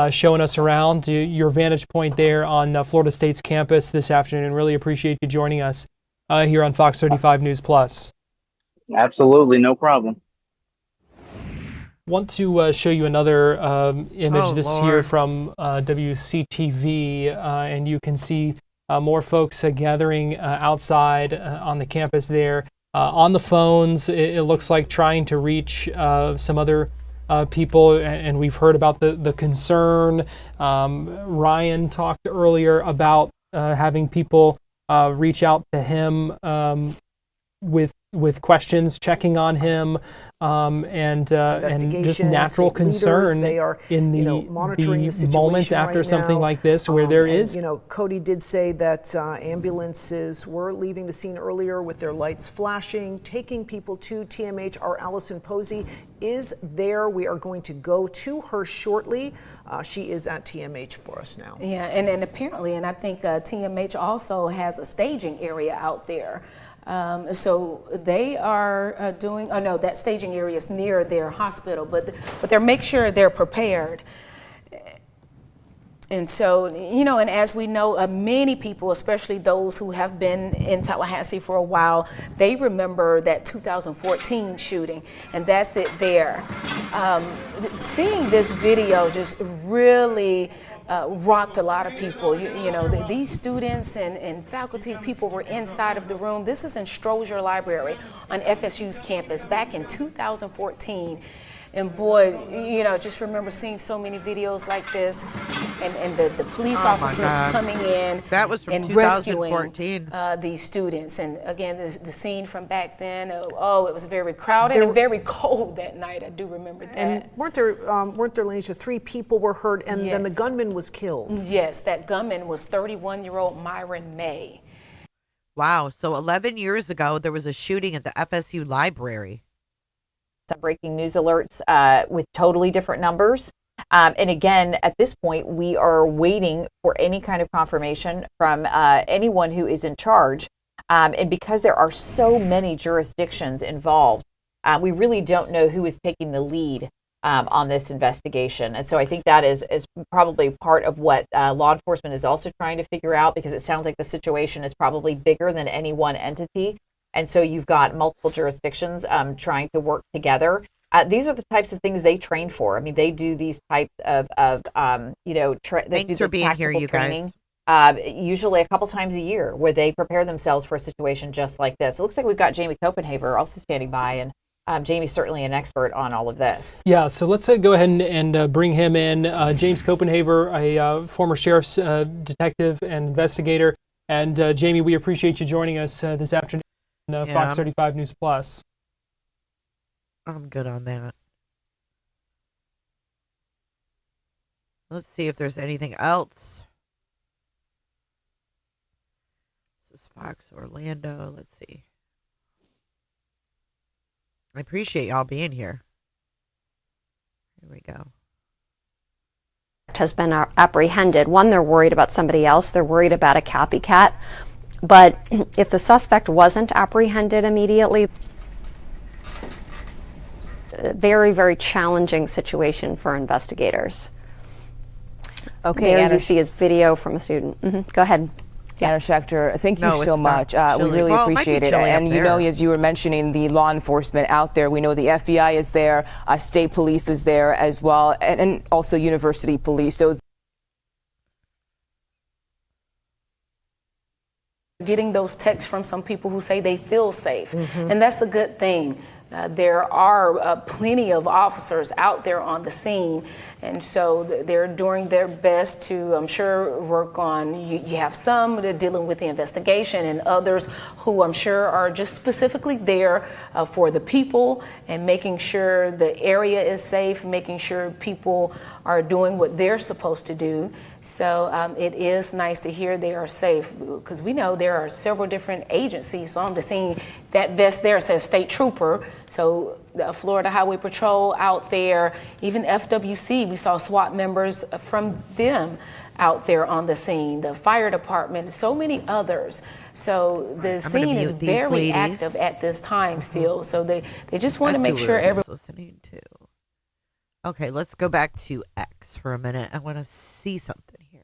showing us around your vantage point there on Florida State's campus this afternoon. Really appreciate you joining us here on Fox 35 News Plus. Absolutely, no problem. Want to show you another image here Lord. from WCTV, and you can see more folks gathering outside on the campus there on the phones. It looks like trying to reach some other people, and we've heard about the concern. Ryan talked earlier about having people reach out to him with questions, checking on him, and just natural concern in the moments after something like this, where there is. You know, Cody did say that ambulances were leaving the scene earlier with their lights flashing, taking people to TMH. Our Allison Posey is there. We are going to go to her shortly. She is at TMH for us now. Yeah, and apparently, and I think TMH also has a staging area out there. So they are doing, oh no, that staging area is near their hospital, but they're make sure they're prepared. And so, you know, and as we know, many people, especially those who have been in Tallahassee for a while, they remember that 2014 shooting, and that's it there. Seeing this video just really rocked a lot of people. You know, these students and faculty, people were inside of the room. This is in Strozier Library on FSU's campus back in 2014. And boy, you know, just remember seeing so many videos like this, and the police officers coming in that was from and 2014. rescuing these students. And again, the scene from back then, it was very crowded and very cold that night. I do remember that. And weren't there, Lanisha, 3 people were hurt, and then the gunman was killed? Yes, that gunman was 31-year-old Myron May. Wow, so 11 years ago, there was a shooting at the FSU library. some breaking news alerts with totally different numbers. And again, at this point, we are waiting for any kind of confirmation from anyone who is in charge. And because there are so many jurisdictions involved, we really don't know who is taking the lead on this investigation. And so I think that is probably part of what law enforcement is also trying to figure out, because it sounds like the situation is probably bigger than any one entity. And so you've got multiple jurisdictions trying to work together. These are the types of things they train for. I mean, they do these types of Thanks for being here, you training, guys. Usually a couple times a year, where they prepare themselves for a situation just like this. It looks like we've got Jamie Copenhaver also standing by, and Jamie's certainly an expert on all of this. Yeah, so let's go ahead and bring him in. James Copenhaver, a former sheriff's detective and investigator. And Jamie, we appreciate you joining us this afternoon on Fox 35 News Plus. I'm good on that. Let's see if there's anything else. This is Fox Orlando. Let's see. I appreciate y'all being here. Here we go. Has been apprehended. One, they're worried about somebody else. They're worried about a copycat. But if the suspect wasn't apprehended immediately, a very, very challenging situation for investigators. Okay, there you see his video from a student. Go ahead. Anna Schechter, thank you so much. We really appreciate it. And you know, as you were mentioning, the law enforcement out there, we know the FBI is there, state police is there as well, and also university police. So getting those texts from some people who say they feel safe, and that's a good thing. There are plenty of officers out there on the scene, and so they're doing their best to, I'm sure, work on, you have some that are dealing with the investigation, and others who I'm sure are just specifically there for the people and making sure the area is safe, making sure people are doing what they're supposed to do. So it is nice to hear they are safe, because we know there are several different agencies on the scene. That vest there says State Trooper, so the Florida Highway Patrol out there, even FWC, we saw SWAT members from them out there on the scene, the fire department, so many others. So the scene is very active at this time still. So they just want to make sure everyone's listening to. Okay, let's go back to X for a minute. I want to see something here.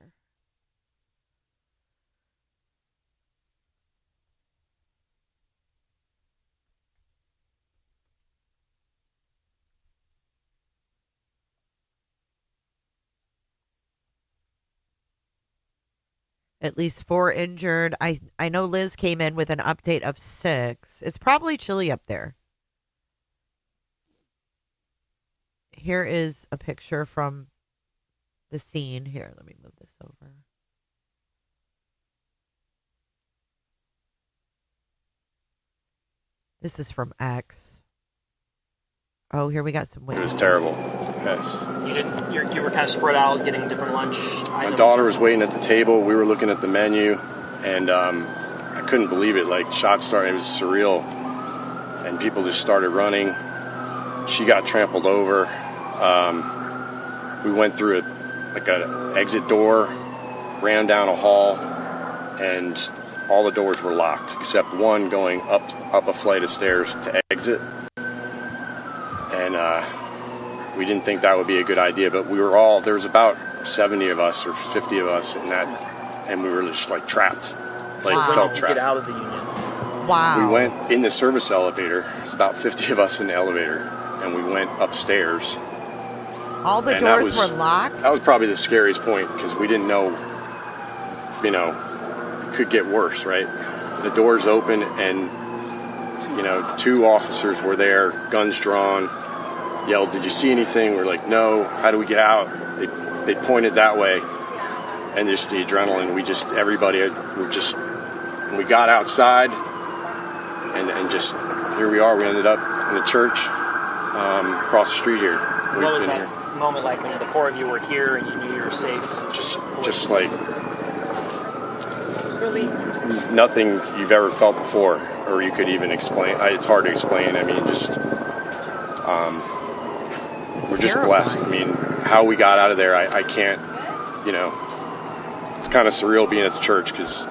At least 4 injured. I know Liz came in with an update of 6. It's probably chilly up there. Here is a picture from the scene. Here, let me move this over. This is from X. Oh, here we got some It was terrible. Yes. You were kind of spread out, getting different lunch items. My daughter was waiting at the table. We were looking at the menu, and I couldn't believe it. Like, shots started. It was surreal, and people just started running. She got trampled over. We went through an exit door, ran down a hall, and all the doors were locked except one going up a flight of stairs to exit. And we didn't think that would be a good idea, but there was about 70 of us or 50 of us in that, and we were just like trapped, felt trapped. Get out of the union. Wow. We went in the service elevator. There's about 50 of us in the elevator, and we went upstairs. All the doors were locked? That was probably the scariest point, because we didn't know, it could get worse, right? The doors open, and, 2 officers were there, guns drawn, yelled, "Did you see anything?" We're like, "No, how do we get out?" They pointed that way, and just the adrenaline, we got outside, and just, here we are, we ended up in a church across the street here. What was that moment like when the 4 of you were here and you knew you were safe? Just like really nothing you've ever felt before, or you could even explain. It's hard to explain. I mean, just We're just blessed. I mean, how we got out of there, I can't, you know, it's kind of surreal being at the church because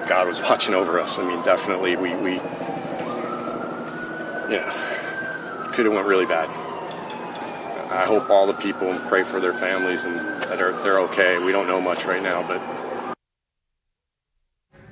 God was watching over us. I mean, definitely we you know, could have went really bad. I hope all the people pray for their families and that they're okay. We don't know much right now, but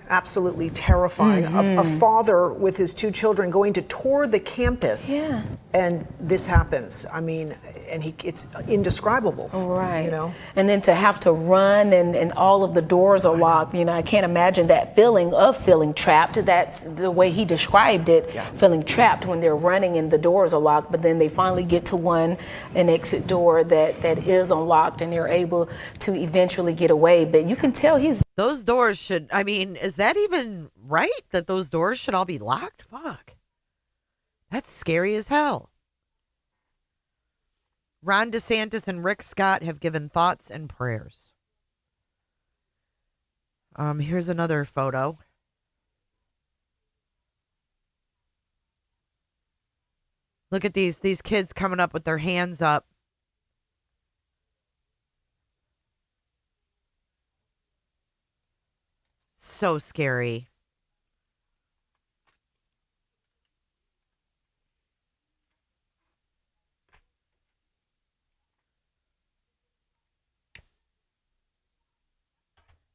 absolutely terrifying. A father with his 2 children going to tour the campus, and this happens. I mean, and it's indescribable. Right. You know? And then to have to run and all of the doors are locked. You know, I can't imagine that feeling of feeling trapped. That's the way he described it, feeling trapped when they're running and the doors are locked, but then they finally get to an exit door that is unlocked and they're able to eventually get away. But you can tell those doors should, I mean, is that even right that those doors should all be locked? Fuck. That's scary as hell. Ron DeSantis and Rick Scott have given thoughts and prayers. Here's another photo. Look at these kids coming up with their hands up. So scary.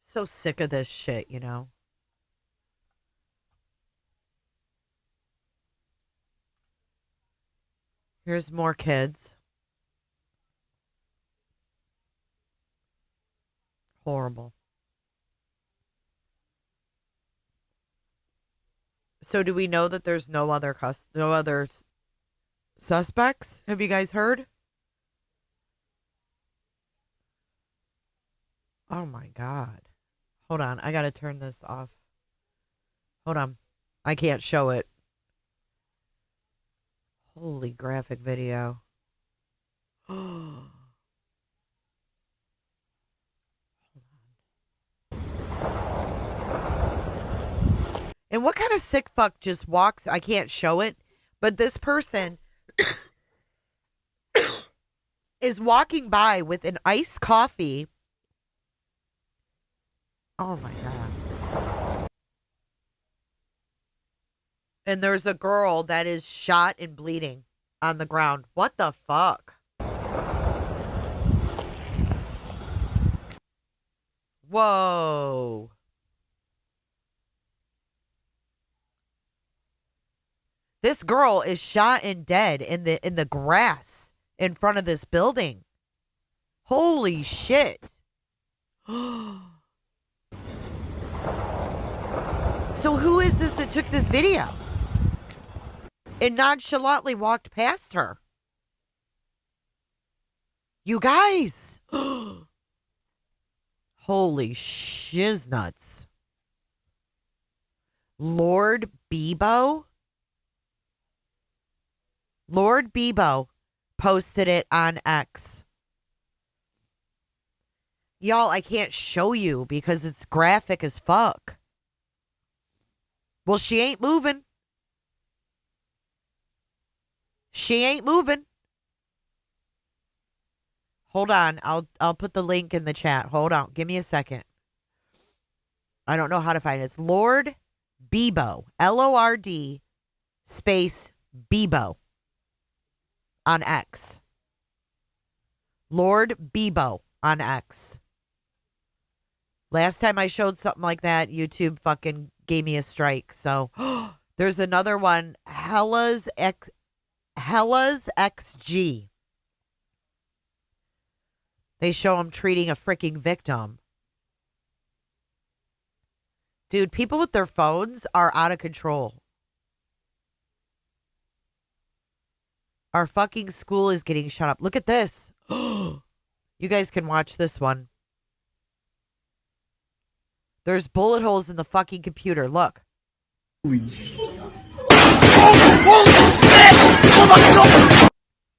So sick of this shit, you know. Here's more kids. Horrible. So do we know that there's no other suspects? Have you guys heard? Oh my God. Hold on. I got to turn this off. Hold on. I can't show it. Holy graphic video. And what kind of sick fuck just walks? I can't show it, but this person is walking by with an iced coffee. Oh my God. And there's a girl that is shot and bleeding on the ground. What the fuck? Whoa. This girl is shot and dead in the grass in front of this building. Holy shit. So who is this that took this video and nonchalantly walked past her? You guys. Holy shiznuts. Lord Bebo? Lord Bebo posted it on X. Y'all, I can't show you because it's graphic as fuck. Well, she ain't moving. She ain't moving. Hold on. I'll put the link in the chat. Hold on. Give me a second. I don't know how to find it. It's Lord Bebo. Lord space Bebo. On X. Lord Bebo on X. Last time I showed something like that, YouTube fucking gave me a strike. So there's another one. Hella's XG. They show him treating a freaking victim. Dude, people with their phones are out of control. Our fucking school is getting shut up. Look at this. You guys can watch this one. There's bullet holes in the fucking computer. Look.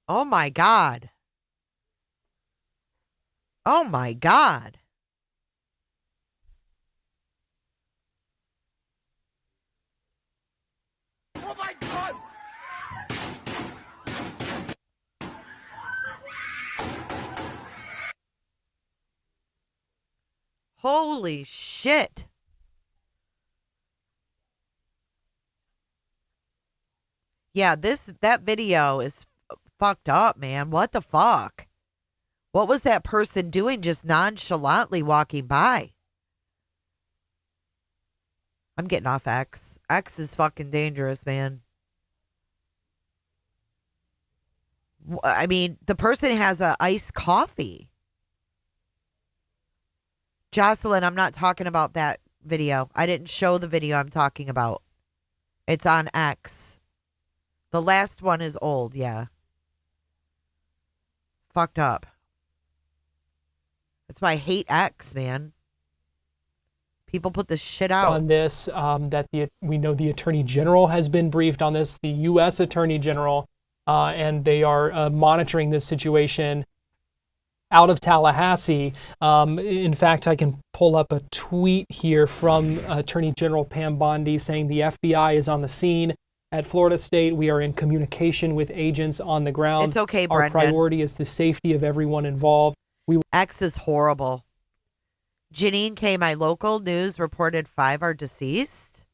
Oh my God. Oh my God. Oh my God! Holy shit. Yeah, that video is fucked up, man. What the fuck? What was that person doing just nonchalantly walking by? I'm getting off X. X is fucking dangerous, man. I mean, the person has a iced coffee. Jocelyn, I'm not talking about that video. I didn't show the video I'm talking about. It's on X. The last one is old, yeah. Fucked up. That's why I hate X, man. People put this shit out. On this, we know the Attorney General has been briefed on this, the U.S. Attorney General, and they are monitoring this situation out of Tallahassee. In fact, I can pull up a tweet here from Attorney General Pam Bondi saying the FBI is on the scene at Florida State. We are in communication with agents on the ground. It's okay, Our Brendan. priority is the safety of everyone involved. X is horrible. Janine K., my local news reported 5 are deceased.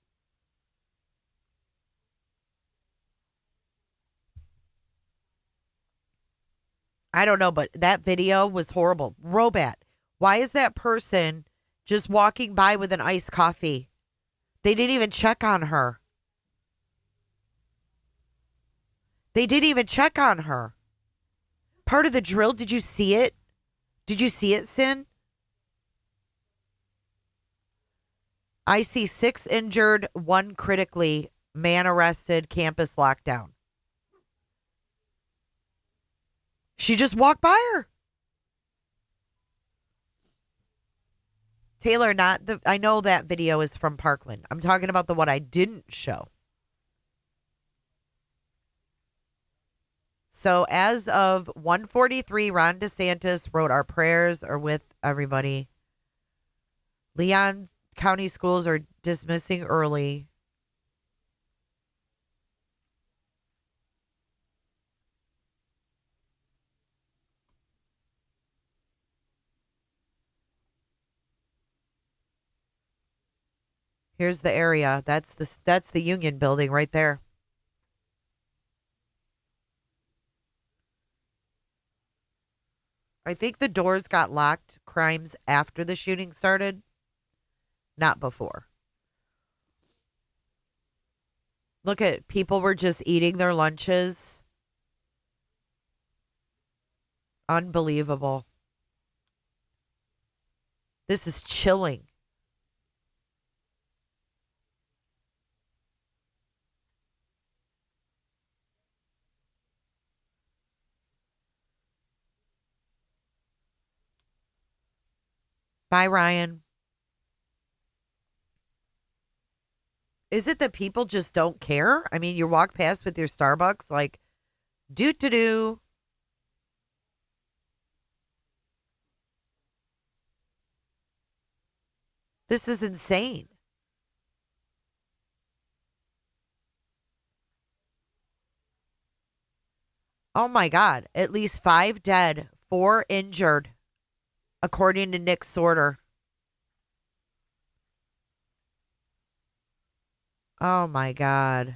I don't know, but that video was horrible. Robat, why is that person just walking by with an iced coffee? They didn't even check on her. They didn't even check on her. Part of the drill, did you see it? Did you see it, Sin? I see 6 injured, 1 critically, man arrested, campus lockdown. She just walked by her. Taylor, I know that video is from Parkland. I'm talking about the one I didn't show. So as of 1:43, Ron DeSantis wrote, "Our prayers are with everybody. Leon County schools are dismissing early." Here's the area. That's the Union building right there. I think the doors got locked, crimes after the shooting started, not before. Look at, people were just eating their lunches. Unbelievable. This is chilling. Bye, Ryan. Is it that people just don't care? I mean, you walk past with your Starbucks, like, do-do-do. This is insane. Oh my God. At least 5 dead, 4 injured, according to Nick Sorter. Oh my God.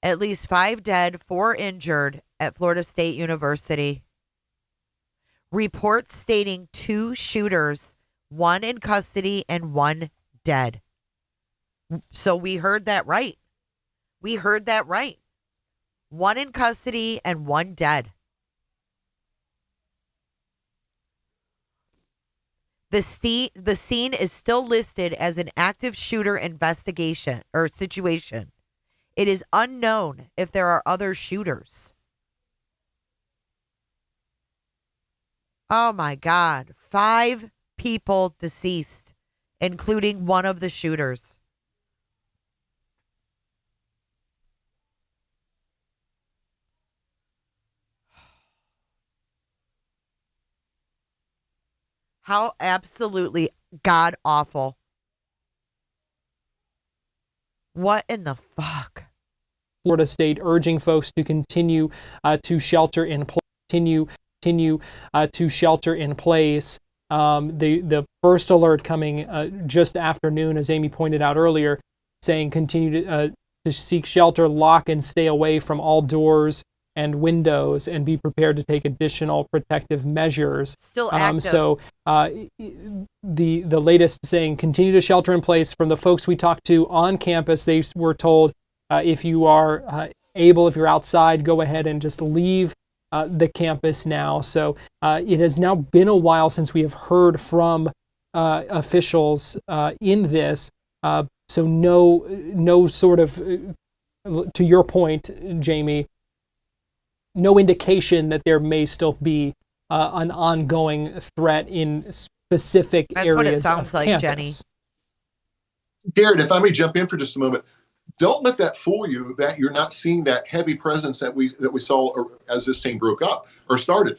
At least 5 dead, 4 injured at Florida State University. Reports stating 2 shooters, 1 in custody and 1 dead. So we heard that right. We heard that right. 1 in custody and 1 dead. The scene is still listed as an active shooter investigation or situation. It is unknown if there are other shooters. Oh my God. 5 people deceased, including one of the shooters. How absolutely god awful. What in the fuck? Florida State urging folks to continue to shelter in place. The first alert coming just after noon, as Amy pointed out earlier, saying continue to seek shelter, lock and stay away from all doors and windows, and be prepared to take additional protective measures. Still active. So the latest saying continue to shelter in place. From the folks we talked to on campus, they were told if you are able, if you're outside, go ahead and just leave the campus now. So it has now been a while since we have heard from officials in this. So no sort of, to your point, Jamie, no indication that there may still be an ongoing threat in specific areas. That's what it sounds of like, campus. Jenny. Garrett, if I may jump in for just a moment, don't let that fool you that you're not seeing that heavy presence that we saw as this thing broke up or started.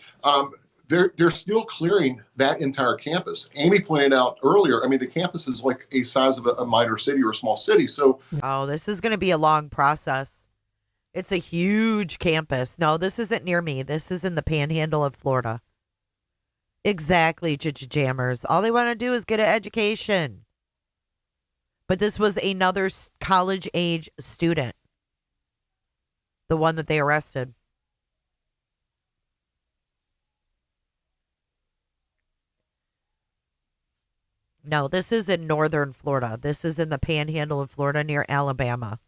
They're still clearing that entire campus. Amy pointed out earlier, I mean, the campus is like a size of a minor city or a small city. So, oh, this is going to be a long process. It's a huge campus. No, this isn't near me. This is in the panhandle of Florida. Exactly, jammers. All they want to do is get an education. But this was another college-age student, the one that they arrested. No, this is in northern Florida. This is in the panhandle of Florida near Alabama.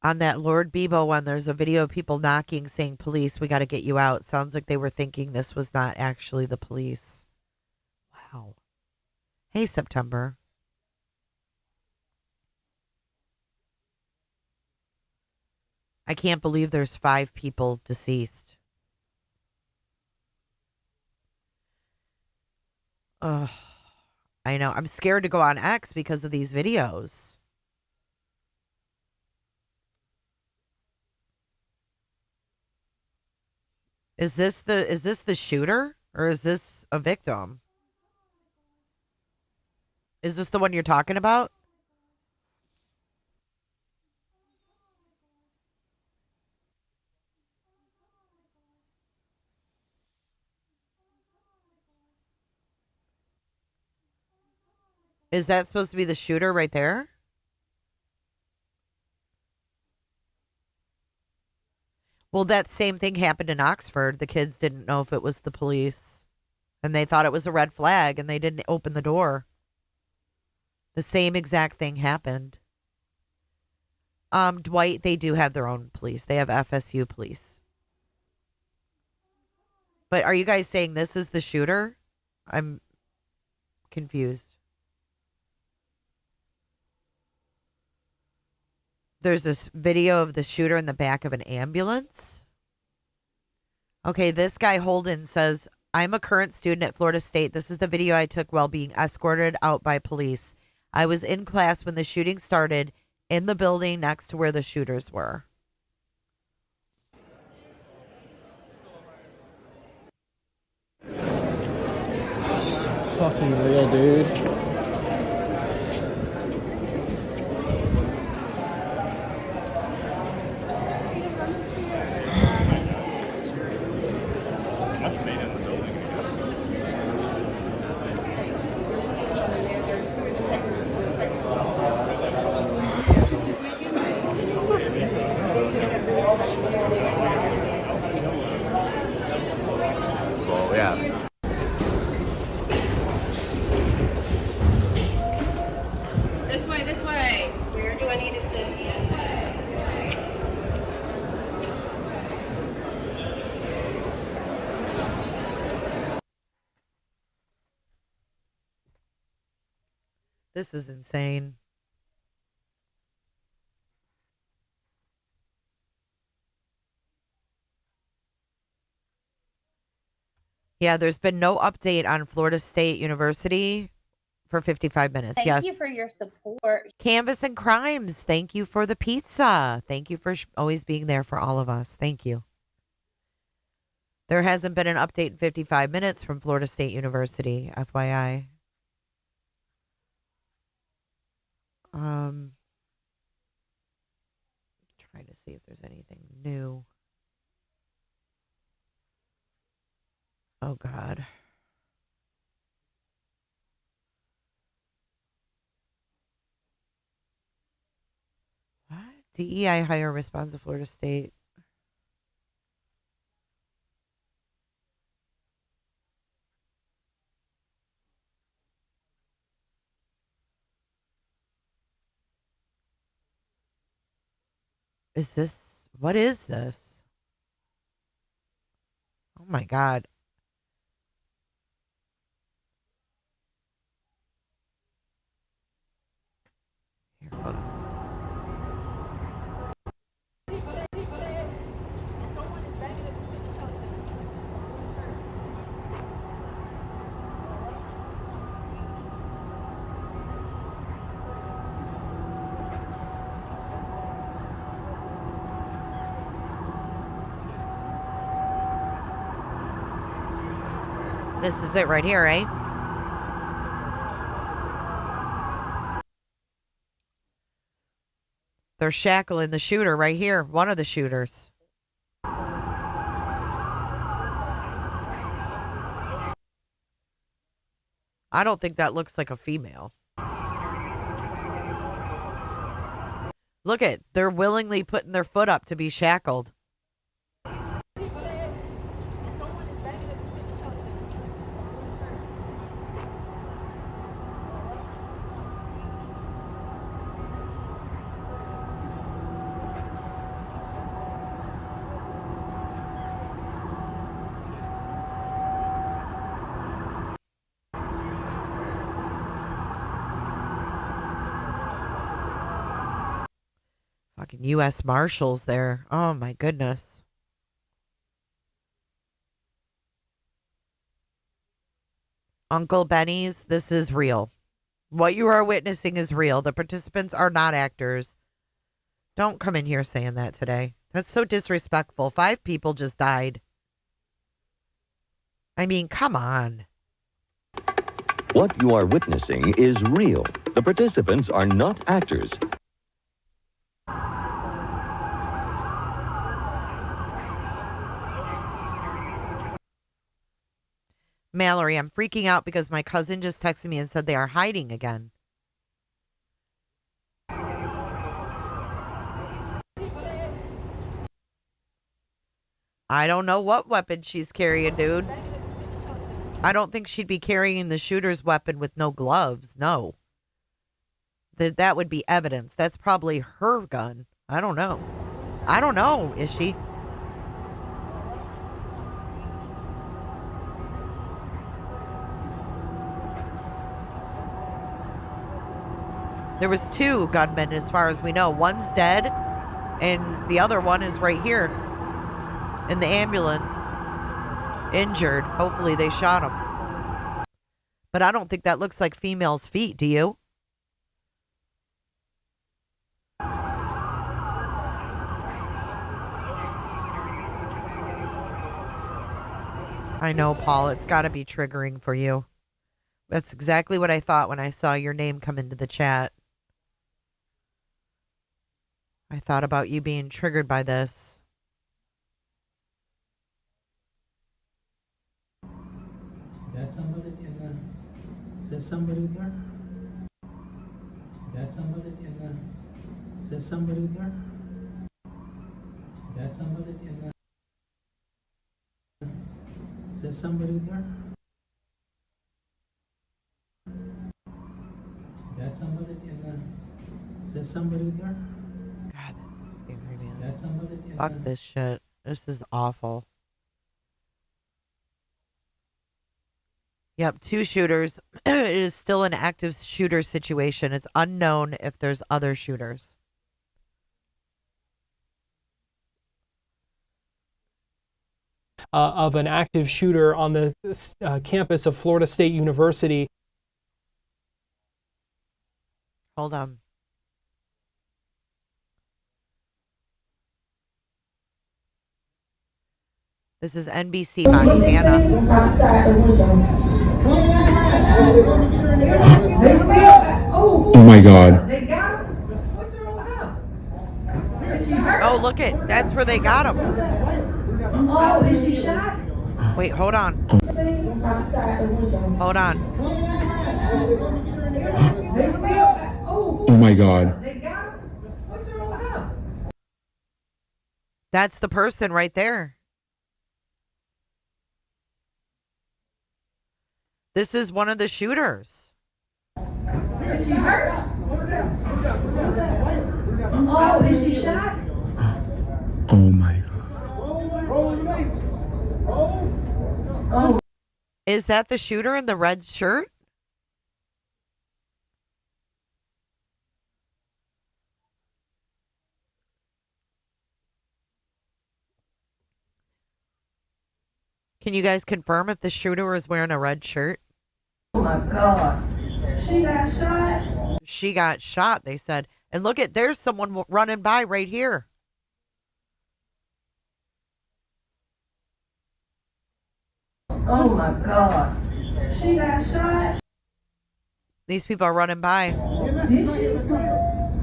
On that Lord Bebo one, there's a video of people knocking saying, police, we got to get you out. Sounds like they were thinking this was not actually the police. Wow. Hey, September. I can't believe there's 5 people deceased. Ugh. I know. I'm scared to go on X because of these videos. Is this the shooter or is this a victim? Is this the one you're talking about? Is that supposed to be the shooter right there? Well, that same thing happened in Oxford. The kids didn't know if it was the police, and they thought it was a red flag, and they didn't open the door. The same exact thing happened. Dwight, they do have their own police. They have FSU police. But are you guys saying this is the shooter? I'm confused. There's this video of the shooter in the back of an ambulance. Okay, this guy Holden says, I'm a current student at Florida State. This is the video I took while being escorted out by police. I was in class when the shooting started in the building next to where the shooters were. That's fucking real, dude. Must have made it in the building. Oh, yeah. This way, this way. Where do I need to sit? This is insane. Yeah, there's been no update on Florida State University for 55 minutes. Thank you for your support. Canvas and Crimes, thank you for the pizza. Thank you for always being there for all of us. Thank you. There hasn't been an update in 55 minutes from Florida State University, FYI. Trying to see if there's anything new. Oh, God. What? DEI hire responds to Florida State. What is this? Oh my God. Here, hold on. This is it right here, eh? They're shackling the shooter right here. One of the shooters. I don't think that looks like a female. Look at, they're willingly putting their foot up to be shackled. Fucking U.S. Marshals there. Oh my goodness. Uncle Benny's, this is real. What you are witnessing is real. The participants are not actors. Don't come in here saying that today. That's so disrespectful. 5 people just died. I mean, come on. What you are witnessing is real. The participants are not actors. Mallory, I'm freaking out because my cousin just texted me and said they are hiding again. I don't know what weapon she's carrying, dude. I don't think she'd be carrying the shooter's weapon with no gloves. No. That would be evidence. That's probably her gun. I don't know. I don't know, is she? There was 2 gunmen as far as we know. One's dead and the other one is right here in the ambulance. Injured. Hopefully they shot him. But I don't think that looks like female's feet, do you? I know, Paul. It's got to be triggering for you. That's exactly what I thought when I saw your name come into the chat. I thought about you being triggered by this. There's somebody there. There's somebody there. There's somebody there. There's somebody there. There's somebody there. There's somebody there. There's somebody there. There's somebody there. God, that's so scary, man. There's somebody there. Fuck this shit. This is awful. Yep, 2 shooters. It is still an active shooter situation. It's unknown if there's other shooters. Of an active shooter on the campus of Florida State University. Hold on. This is NBC Montana. Outside the window. Oh my God. They got him? What's wrong with her? Is she hurt? Oh, look it. That's where they got him. Oh, is she shot? Wait, hold on. Hold on. Oh my God. That's the person right there. This is one of the shooters. Is she hurt? Oh, is she shot? Oh my God. Is that the shooter in the red shirt? Can you guys confirm if the shooter is wearing a red shirt? Oh my God. She got shot? She got shot, they said. And look at, there's someone running by right here. Oh my God. She got shot? These people are running by. Did she? Let's go.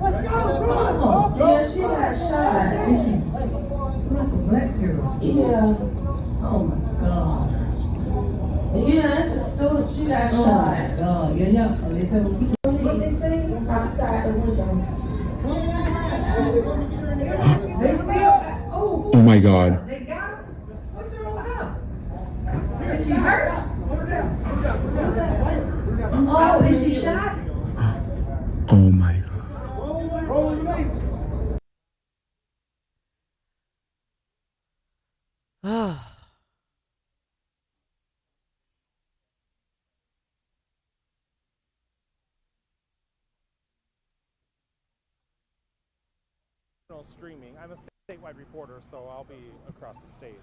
Oh, yeah, she got shot. Is she like a black girl? Yeah. Oh my God. Yeah, that's a student. She got shot. Oh my God. Yeah, yeah. What they say? Outside the window. They still. Oh my God. They got her? What's wrong with her? Is she hurt? Oh, is she shot? Oh my God. Streaming. I'm a statewide reporter, so I'll be across the state.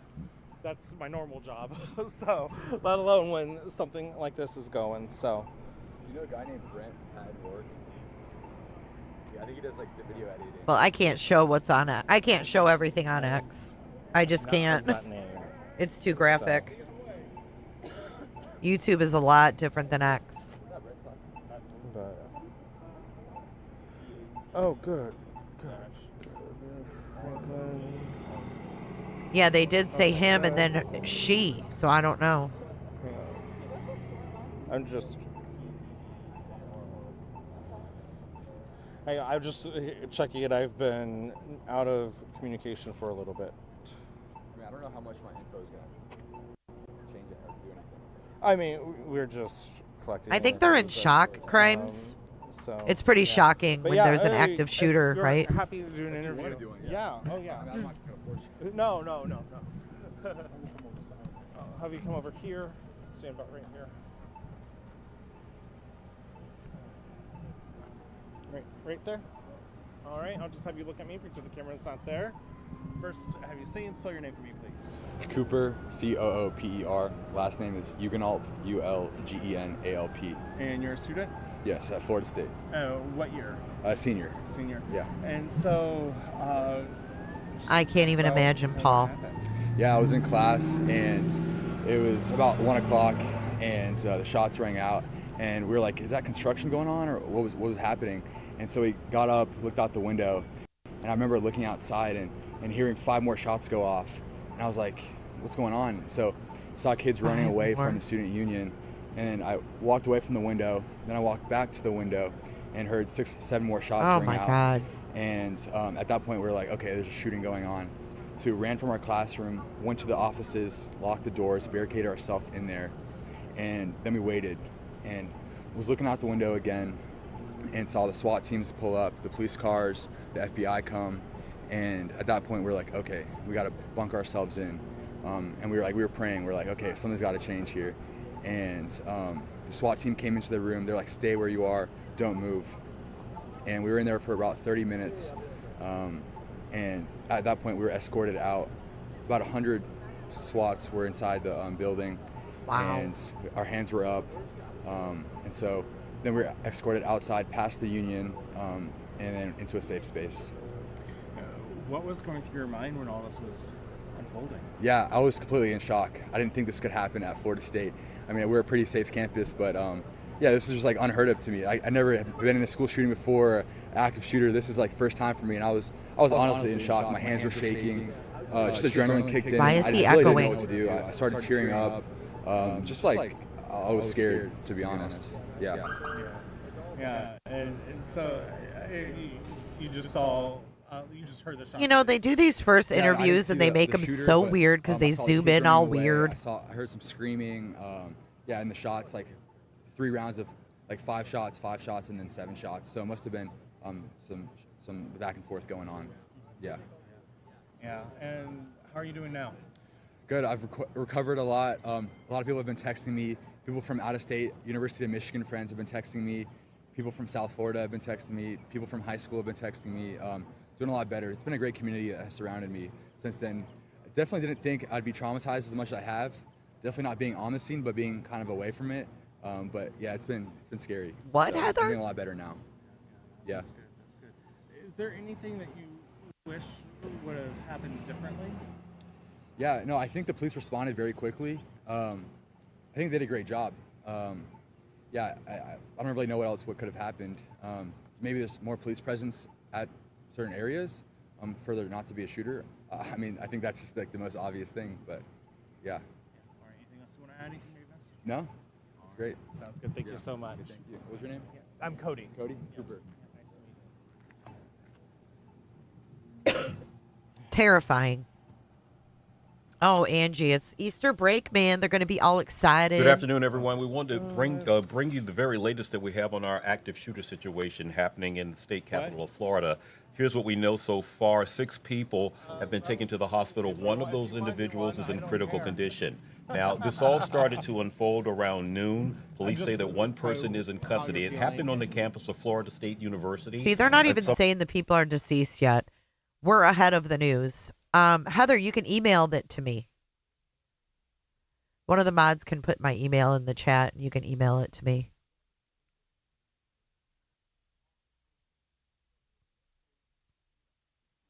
That's my normal job. So, let alone when something like this is going. So, do you know a guy named Brent at work? Yeah, I think he does like the video editing. Well, I can't show what's on it. I can't show everything on X. I just can't. It's too graphic. YouTube is a lot different than X. Oh, good. Yeah, they did say him and then she, so I don't know. I'm just checking it. I've been out of communication for a little bit. I mean, I don't know how much my info is going to change it or do anything. I mean, we're just collecting. I think they're in shock crimes. So it's pretty shocking when there's an active shooter, you're right? Happy to do an interview. Yeah. Oh, yeah. I mean, I'm not going to force you. No. Have you come over here? Stand about right here. Right there. All right. I'll just have you look at me. Pretend the camera's not there. First, have you say and spell your name for me, please? Cooper, Cooper. Last name is Ugenalp, Ulgenalp. And you're a student? Yes, at Florida State. What year? Senior. Senior. Yeah. And so, I can't even imagine, Paul. Yeah, I was in class, and it was about 1 o'clock, and the shots rang out, and we were like, "Is that construction going on, or what was happening?" And so we got up, looked out the window, and I remember looking outside and hearing 5 more shots go off, and I was like, "What's going on?" So I saw kids running away from the student union, and I walked away from the window. Then I walked back to the window, and heard 6, 7 more shots ring out. Oh my God. And at that point, we were like, okay, there's a shooting going on. So we ran from our classroom, went to the offices, locked the doors, barricaded ourselves in there, and then we waited and was looking out the window again and saw the SWAT teams pull up, the police cars, the FBI come, and at that point, we were like, okay, we got to bunker ourselves in. And we were praying. We were like, okay, something's got to change here. And the SWAT team came into the room. They're like, stay where you are, don't move. And we were in there for about 30 minutes. And at that point, we were escorted out. About 100 SWATs were inside the building. Wow. And our hands were up. And so then we were escorted outside past the union and then into a safe space. What was going through your mind when all this was unfolding? Yeah, I was completely in shock. I didn't think this could happen at Florida State. I mean, we're a pretty safe campus, but yeah, this was just like unheard of to me. I never had been in a school shooting before, active shooter. This is like first time for me, and I was honestly in shock. My hands were shaking. Just adrenaline kicked in. Why is he I really echoing? didn't know what to do. I started tearing up. Just like I was scared, to be honest. Yeah. Yeah, and so you just saw, you just heard the shot. You know, they do these first interviews and they make them so weird because they zoom in all weird. I heard some screaming. Yeah, and the shots, like 3 rounds of like 5 shots, and then 7 shots. So it must have been some back and forth going on. Yeah. Yeah, and how are you doing now? Good. I've recovered a lot. A lot of people have been texting me. People from out of state, University of Michigan friends have been texting me. People from South Florida have been texting me. People from high school have been texting me. Doing a lot better. It's been a great community that has surrounded me since then. I definitely didn't think I'd be traumatized as much as I have. Definitely not being on the scene, but being kind of away from it. But yeah, it's been scary. What, so Heather? I'm doing a lot better now. Yeah. That's good. Is there anything that you wish would have happened differently? Yeah, no, I think the police responded very quickly. I think they did a great job. Yeah, I don't really know what could have happened. Maybe there's more police presence at certain areas for there not to be a shooter. I mean, I think that's just like the most obvious thing, but yeah. All right, anything else you want to add? Anything maybe? No, it's great. Sounds good. Thank you so much. Thank you. What was your name? Yeah. I'm Cody. Cody? Yes. Cooper. Terrifying. Oh, Angie, it's Easter break, man. They're going to be all excited. Good afternoon, everyone. We wanted to bring you the very latest that we have on our active shooter situation happening in the state capital of Florida. Here's what we know so far. 6 people have been taken to the hospital. One of those individuals is in critical condition. Now, this all started to unfold around noon. Police say that one person is in custody. It happened on the campus of Florida State University. See, they're not even saying the people are deceased yet. We're ahead of the news. Heather, you can email that to me. One of the mods can put my email in the chat and you can email it to me.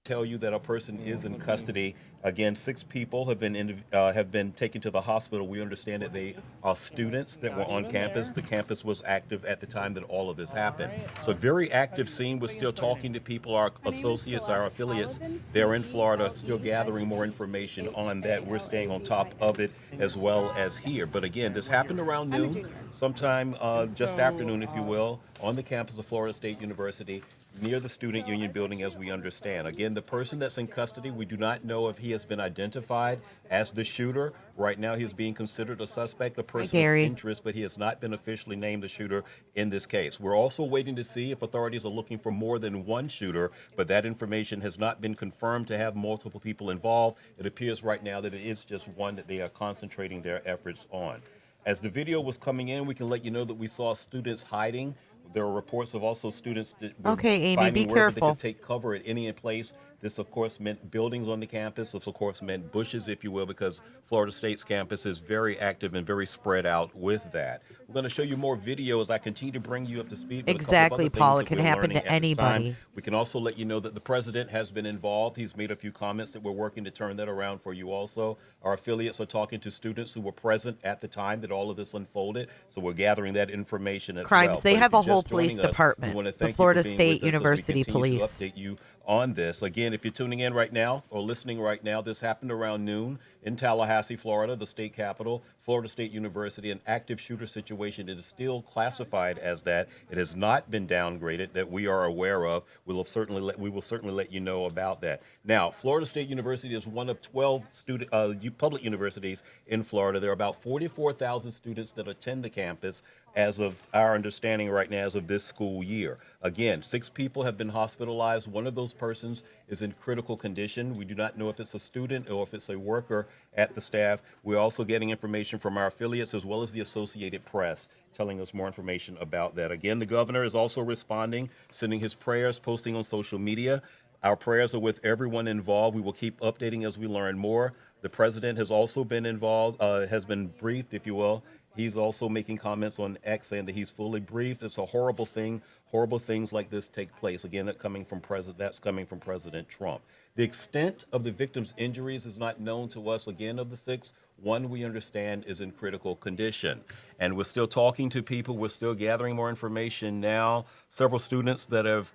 Tell you that a person is in custody. Again, 6 people have been taken to the hospital. We understand that they are students that were on campus. The campus was active at the time that all of this happened. So very active scene. We're still talking to people, our associates, our affiliates. They're in Florida, still gathering more information on that. We're staying on top of it as well as here. But again, this happened around noon, sometime just afternoon, if you will, on the campus of Florida State University, near the Student Union building, as we understand. Again, the person that's in custody, we do not know if he has been identified as the shooter. Right now, he is being considered a suspect, a person of interest, but he has not been officially named the shooter in this case. We're also waiting to see if authorities are looking for more than one shooter, but that information has not been confirmed to have multiple people involved. It appears right now that it is just one that they are concentrating their efforts on. As the video was coming in, we can let you know that we saw students hiding. There are reports of also students that were Amy, be careful. They could take cover at any place. This, of course, meant buildings on the campus. This, of course, meant bushes, if you will, because Florida State's campus is very active and very spread out with that. We're going to show you more video as I continue to bring you up to speed. Exactly, Paul. It can happen to anybody. We can also let you know that the president has been involved. He's made a few comments that we're working to turn that around for you also. Our affiliates are talking to students who were present at the time that all of this unfolded, so we're gathering that information as well. They have a whole police department, the Florida State University Police. To update you on this. Again, if you're tuning in right now or listening right now, this happened around noon in Tallahassee, Florida, the state capital, Florida State University, an active shooter situation. It is still classified as that. It has not been downgraded that we are aware of. We will certainly let you know about that. Now, Florida State University is one of 12 public universities in Florida. There are about 44,000 students that attend the campus as of our understanding right now, as of this school year. Again, 6 people have been hospitalized. One of those persons is in critical condition. We do not know if it's a student or if it's a worker at the staff. We're also getting information from our affiliates as well as the Associated Press telling us more information about that. Again, the governor is also responding, sending his prayers, posting on social media. Our prayers are with everyone involved. We will keep updating as we learn more. The president has also been involved, has been briefed, if you will. He's also making comments on X saying that he's fully briefed. It's a horrible thing. Horrible things like this take place. Again, that's coming from President Trump. The extent of the victim's injuries is not known to us. Again, of the 6, one we understand is in critical condition. And we're still talking to people. We're still gathering more information now. Several students that have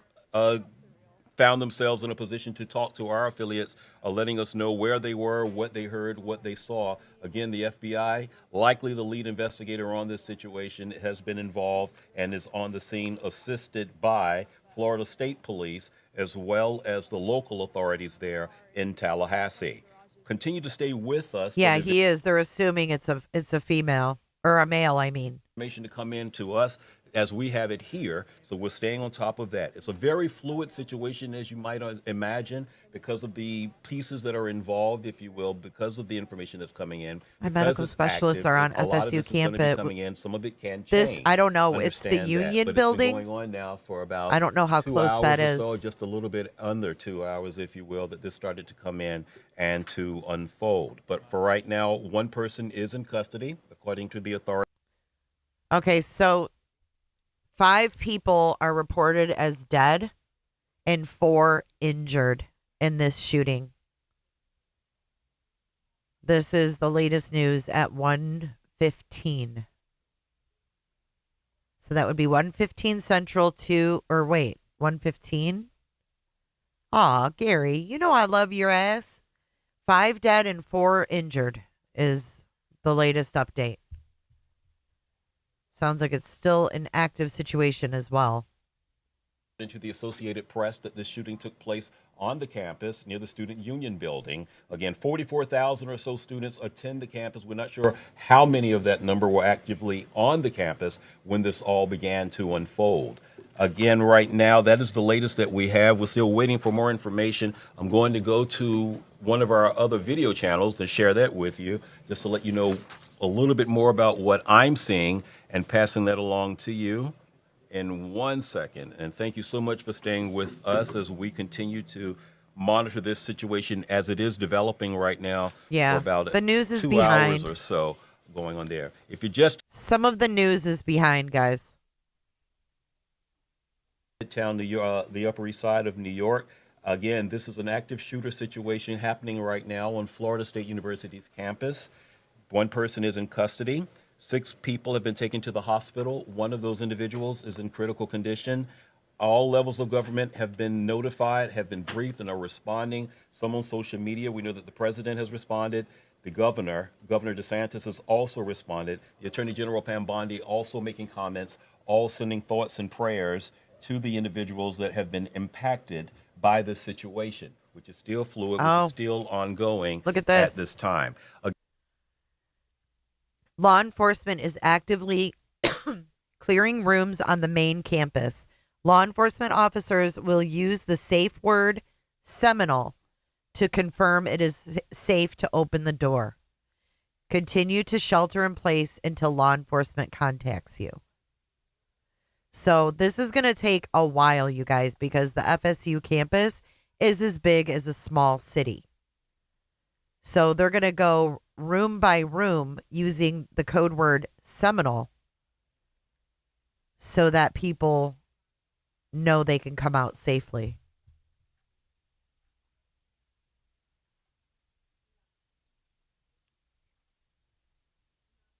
found themselves in a position to talk to our affiliates, letting us know where they were, what they heard, what they saw. Again, the FBI, likely the lead investigator on this situation, has been involved and is on the scene, assisted by Florida State Police, as well as the local authorities there in Tallahassee. Continue to stay with us. Yeah, he is. They're assuming it's a female, or a male, I mean. Information to come in to us as we have it here, so we're staying on top of that. It's a very fluid situation, as you might imagine, because of the pieces that are involved, if you will, because of the information that's coming in. My medical specialists are on FSU campus. Coming in, some of it can change. This, I don't know. It's the Union building. It's been going on now for about I don't know how 2 close hours that or is. so, just a little bit under 2 hours, if you will, that this started to come in and to unfold. But for right now, one person is in custody, according to the authorities. Okay, so 5 people are reported as dead and 4 injured in this shooting. This is the latest news at 1:15. So that would be 1:15 Central to, or wait, 1:15? Aw, Gary, you know I love your ass. 5 dead and 4 injured is the latest update. Sounds like it's still an active situation as well. Into the Associated Press that this shooting took place on the campus near the Student Union building. Again, 44,000 or so students attend the campus. We're not sure how many of that number were actively on the campus when this all began to unfold. Again, right now, that is the latest that we have. We're still waiting for more information. I'm going to go to one of our other video channels to share that with you, just to let you know a little bit more about what I'm seeing and passing that along to you in 1 second. And thank you so much for staying with us as we continue to monitor this situation as it is developing right now. Yeah, for about the news is 2 behind. hours or so going on there. If you just Some of the news is behind, guys. Midtown, the Upper East Side of New York. Again, this is an active shooter situation happening right now on Florida State University's campus. 1 person is in custody. 6 people have been taken to the hospital. 1 of those individuals is in critical condition. All levels of government have been notified, have been briefed, and are responding. Some on social media. We know that the president has responded. The Governor DeSantis, has also responded. The Attorney General Pam Bondi also making comments, all sending thoughts and prayers to the individuals that have been impacted by this situation, which is still fluid, which is still ongoing. Look at this. At this time. Law enforcement is actively clearing rooms on the main campus. Law enforcement officers will use the safe word Seminole to confirm it is safe to open the door. Continue to shelter in place until law enforcement contacts you. So this is going to take a while, you guys, because the FSU campus is as big as a small city. So they're going to go room by room using the code word Seminole so that people know they can come out safely.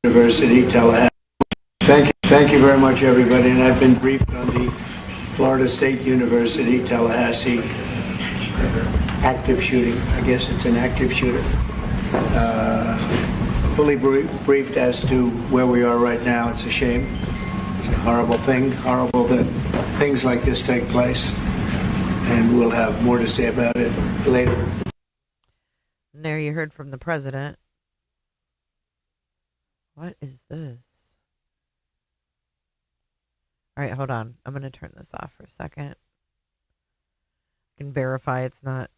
University, Tallahassee. Thank you very much, everybody. And I've been briefed on the Florida State University, Tallahassee active shooting. I guess it's an active shooter. Fully briefed as to where we are right now. It's a shame. It's a horrible thing. Horrible that things like this take place. And we'll have more to say about it later. And there you heard from the president. What is this? All right, hold on. I'm going to turn this off for a second. I can verify it's not.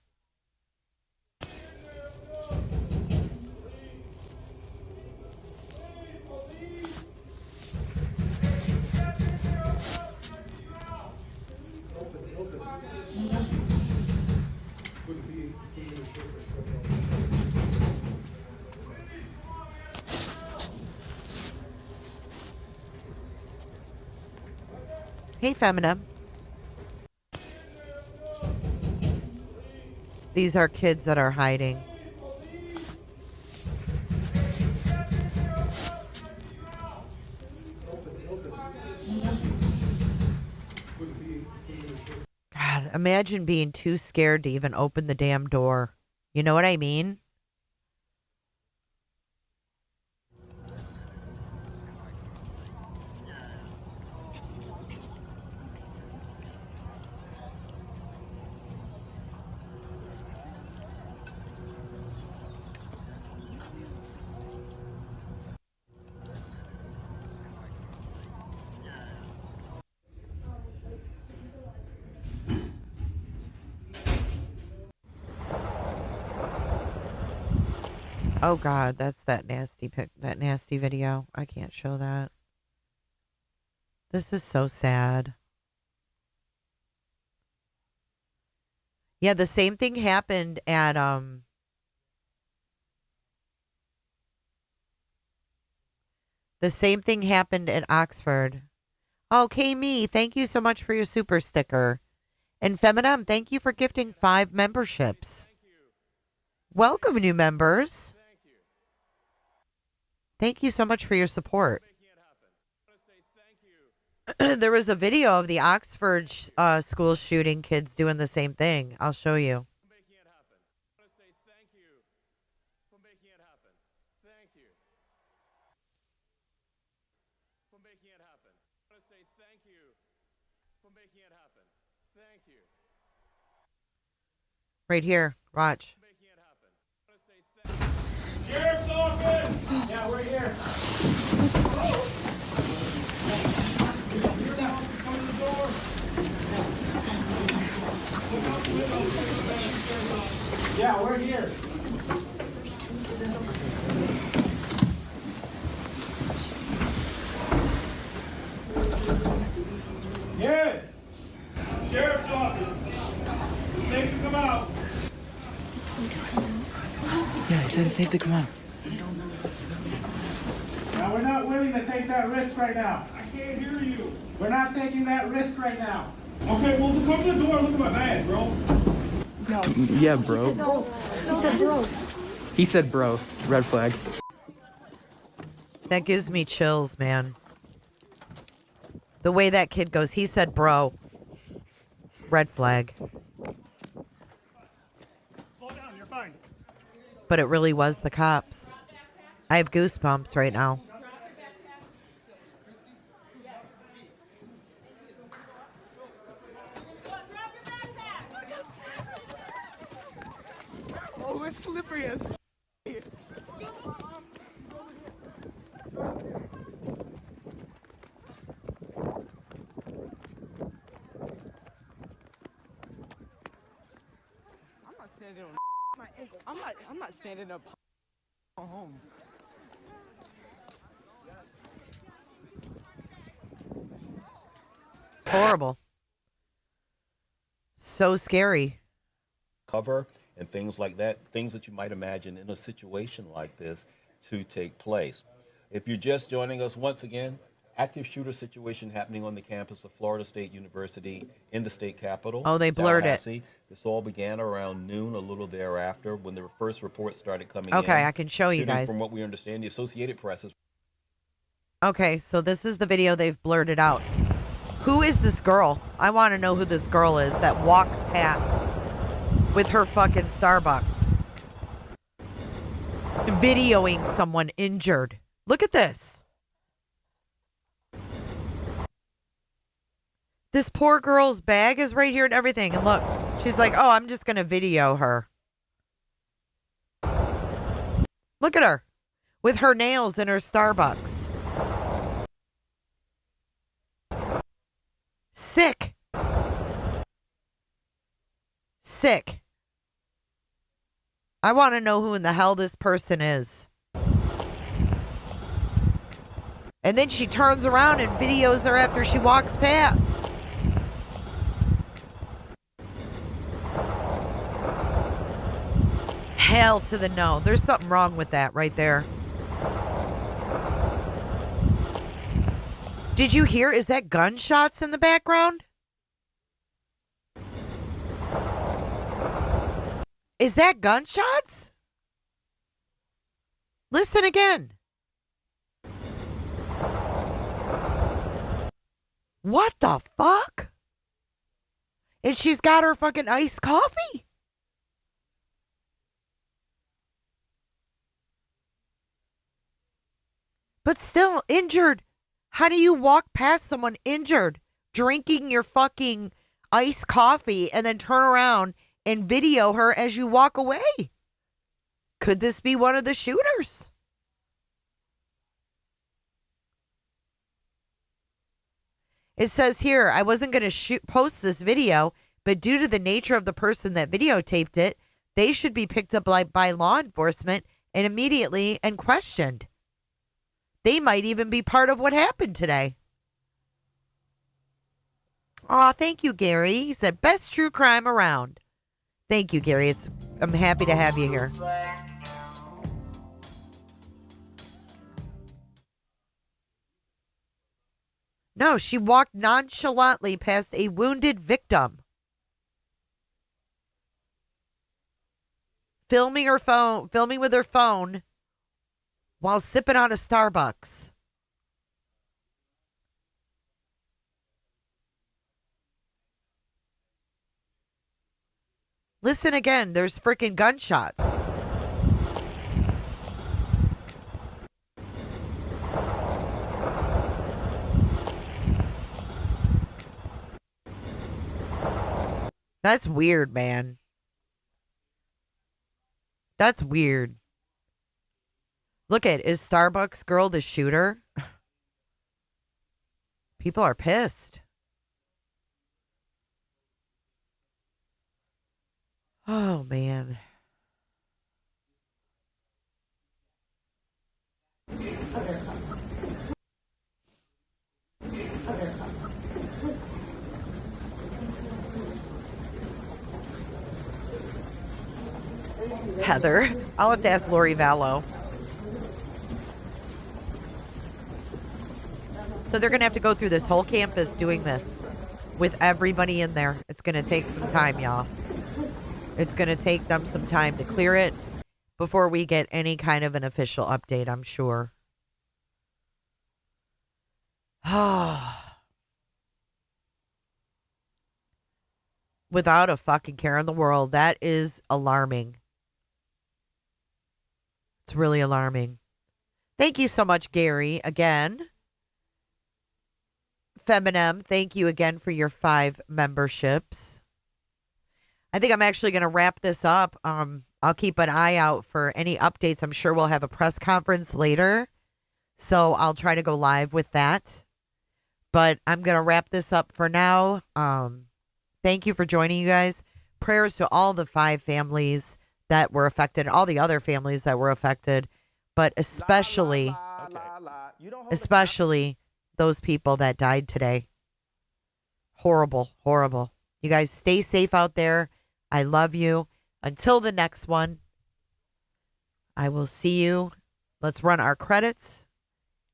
Hey, Femina. These are kids that are hiding. God, Imagine being too scared to even open the damn door. You know what I mean? Oh God, that's that nasty video. I can't show that. This is so sad. Yeah, the same thing happened at Oxford. Okay, me. Thank you so much for your super sticker. And Feminum, thank you for gifting 5 memberships. Welcome, new members. Thank you so much for your support. There was a video of the Oxford school shooting, kids doing the same thing. I'll show you. Right here, watch. Sheriff's office! Yeah, we're here. Yeah, we're here. Yes! Sheriff's office. It's safe to come out. Yeah, he said it's safe to come out. Now, we're not willing to take that risk right now. I can't hear you. We're not taking that risk right now. Okay, well, come to the door and look at my bag, bro. No. Yeah, bro. He said bro. He said bro. Red flag. That gives me chills, man. The way that kid goes, he said bro. Red flag. Slow down, you're fine. But it really was the cops. I have goosebumps right now. Oh, it's slippery as I'm not standing up home. Horrible. So scary. Cover and things like that, things that you might imagine in a situation like this to take place. If you're just joining us once again, active shooter situation happening on the campus of Florida State University in the state capitol. Oh, they blurred it. Tallahassee. This all began around noon, a little thereafter, when the first reports started coming in. Okay, I can show you Shooting, guys. From what we understand, the Associated Press is. Okay, so this is the video they've blurted out. Who is this girl? I want to know who this girl is that walks past with her fucking Starbucks. Videoing someone injured. Look at this. This poor girl's bag is right here and everything. And look, she's like, oh, I'm just going to video her. Look at her with her nails in her Starbucks. Sick. Sick. I want to know who in the hell this person is. And then she turns around and videos her after she walks past. Hell to the no. There's something wrong with that right there. Did you hear? Is that gunshots in the background? Is that gunshots? Listen again. What the fuck? And she's got her fucking iced coffee. But still injured. How do you walk past someone injured, drinking your fucking iced coffee, and then turn around and video her as you walk away? Could this be one of the shooters? It says here, I wasn't going to post this video, but due to the nature of the person that videotaped it, they should be picked up by law enforcement and immediately and questioned. They might even be part of what happened today. Aw, thank you, Gary. He said, best true crime around. Thank you, Gary. I'm happy to have you here. No, she walked nonchalantly past a wounded victim. Filming with her phone while sipping on a Starbucks. Listen again, there's freaking gunshots. That's weird, man. That's weird. Look at, is Starbucks girl the shooter? People are pissed. Oh, man. Heather. I'll have to ask Lori Vallow. So they're going to have to go through this whole campus doing this with everybody in there. It's going to take some time, y'all. It's going to take them some time to clear it before we get any kind of an official update, I'm sure. Without a fucking care in the world, that is alarming. It's really alarming. Thank you so much, Gary, again. Feminem, thank you again for your 5 memberships. I think I'm actually going to wrap this up. I'll keep an eye out for any updates. I'm sure we'll have a press conference later, so I'll try to go live with that. But I'm going to wrap this up for now. Thank you for joining, you guys. Prayers to all the 5 families that were affected, all the other families that were affected, but especially those people that died today. Horrible, horrible. You guys stay safe out there. I love you. Until the next one, I will see you. Let's run our credits.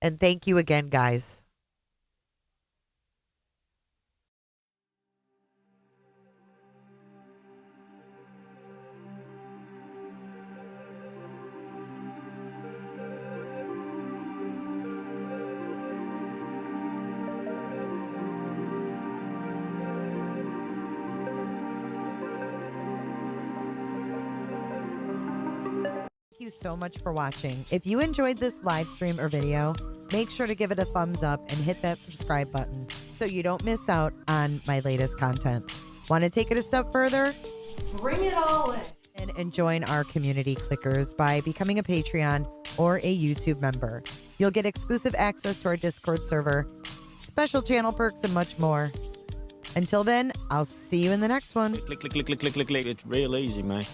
And thank you again, guys. Thank you so much for watching. If you enjoyed this live stream or video, make sure to give it a thumbs up and hit that subscribe button so you don't miss out on my latest content. Want to take it a step further? Bring it all in. And join our community clickers by becoming a Patreon or a YouTube member. You'll get exclusive access to our Discord server, special channel perks, and much more. Until then, I'll see you in the next one. Click. It's real easy, man.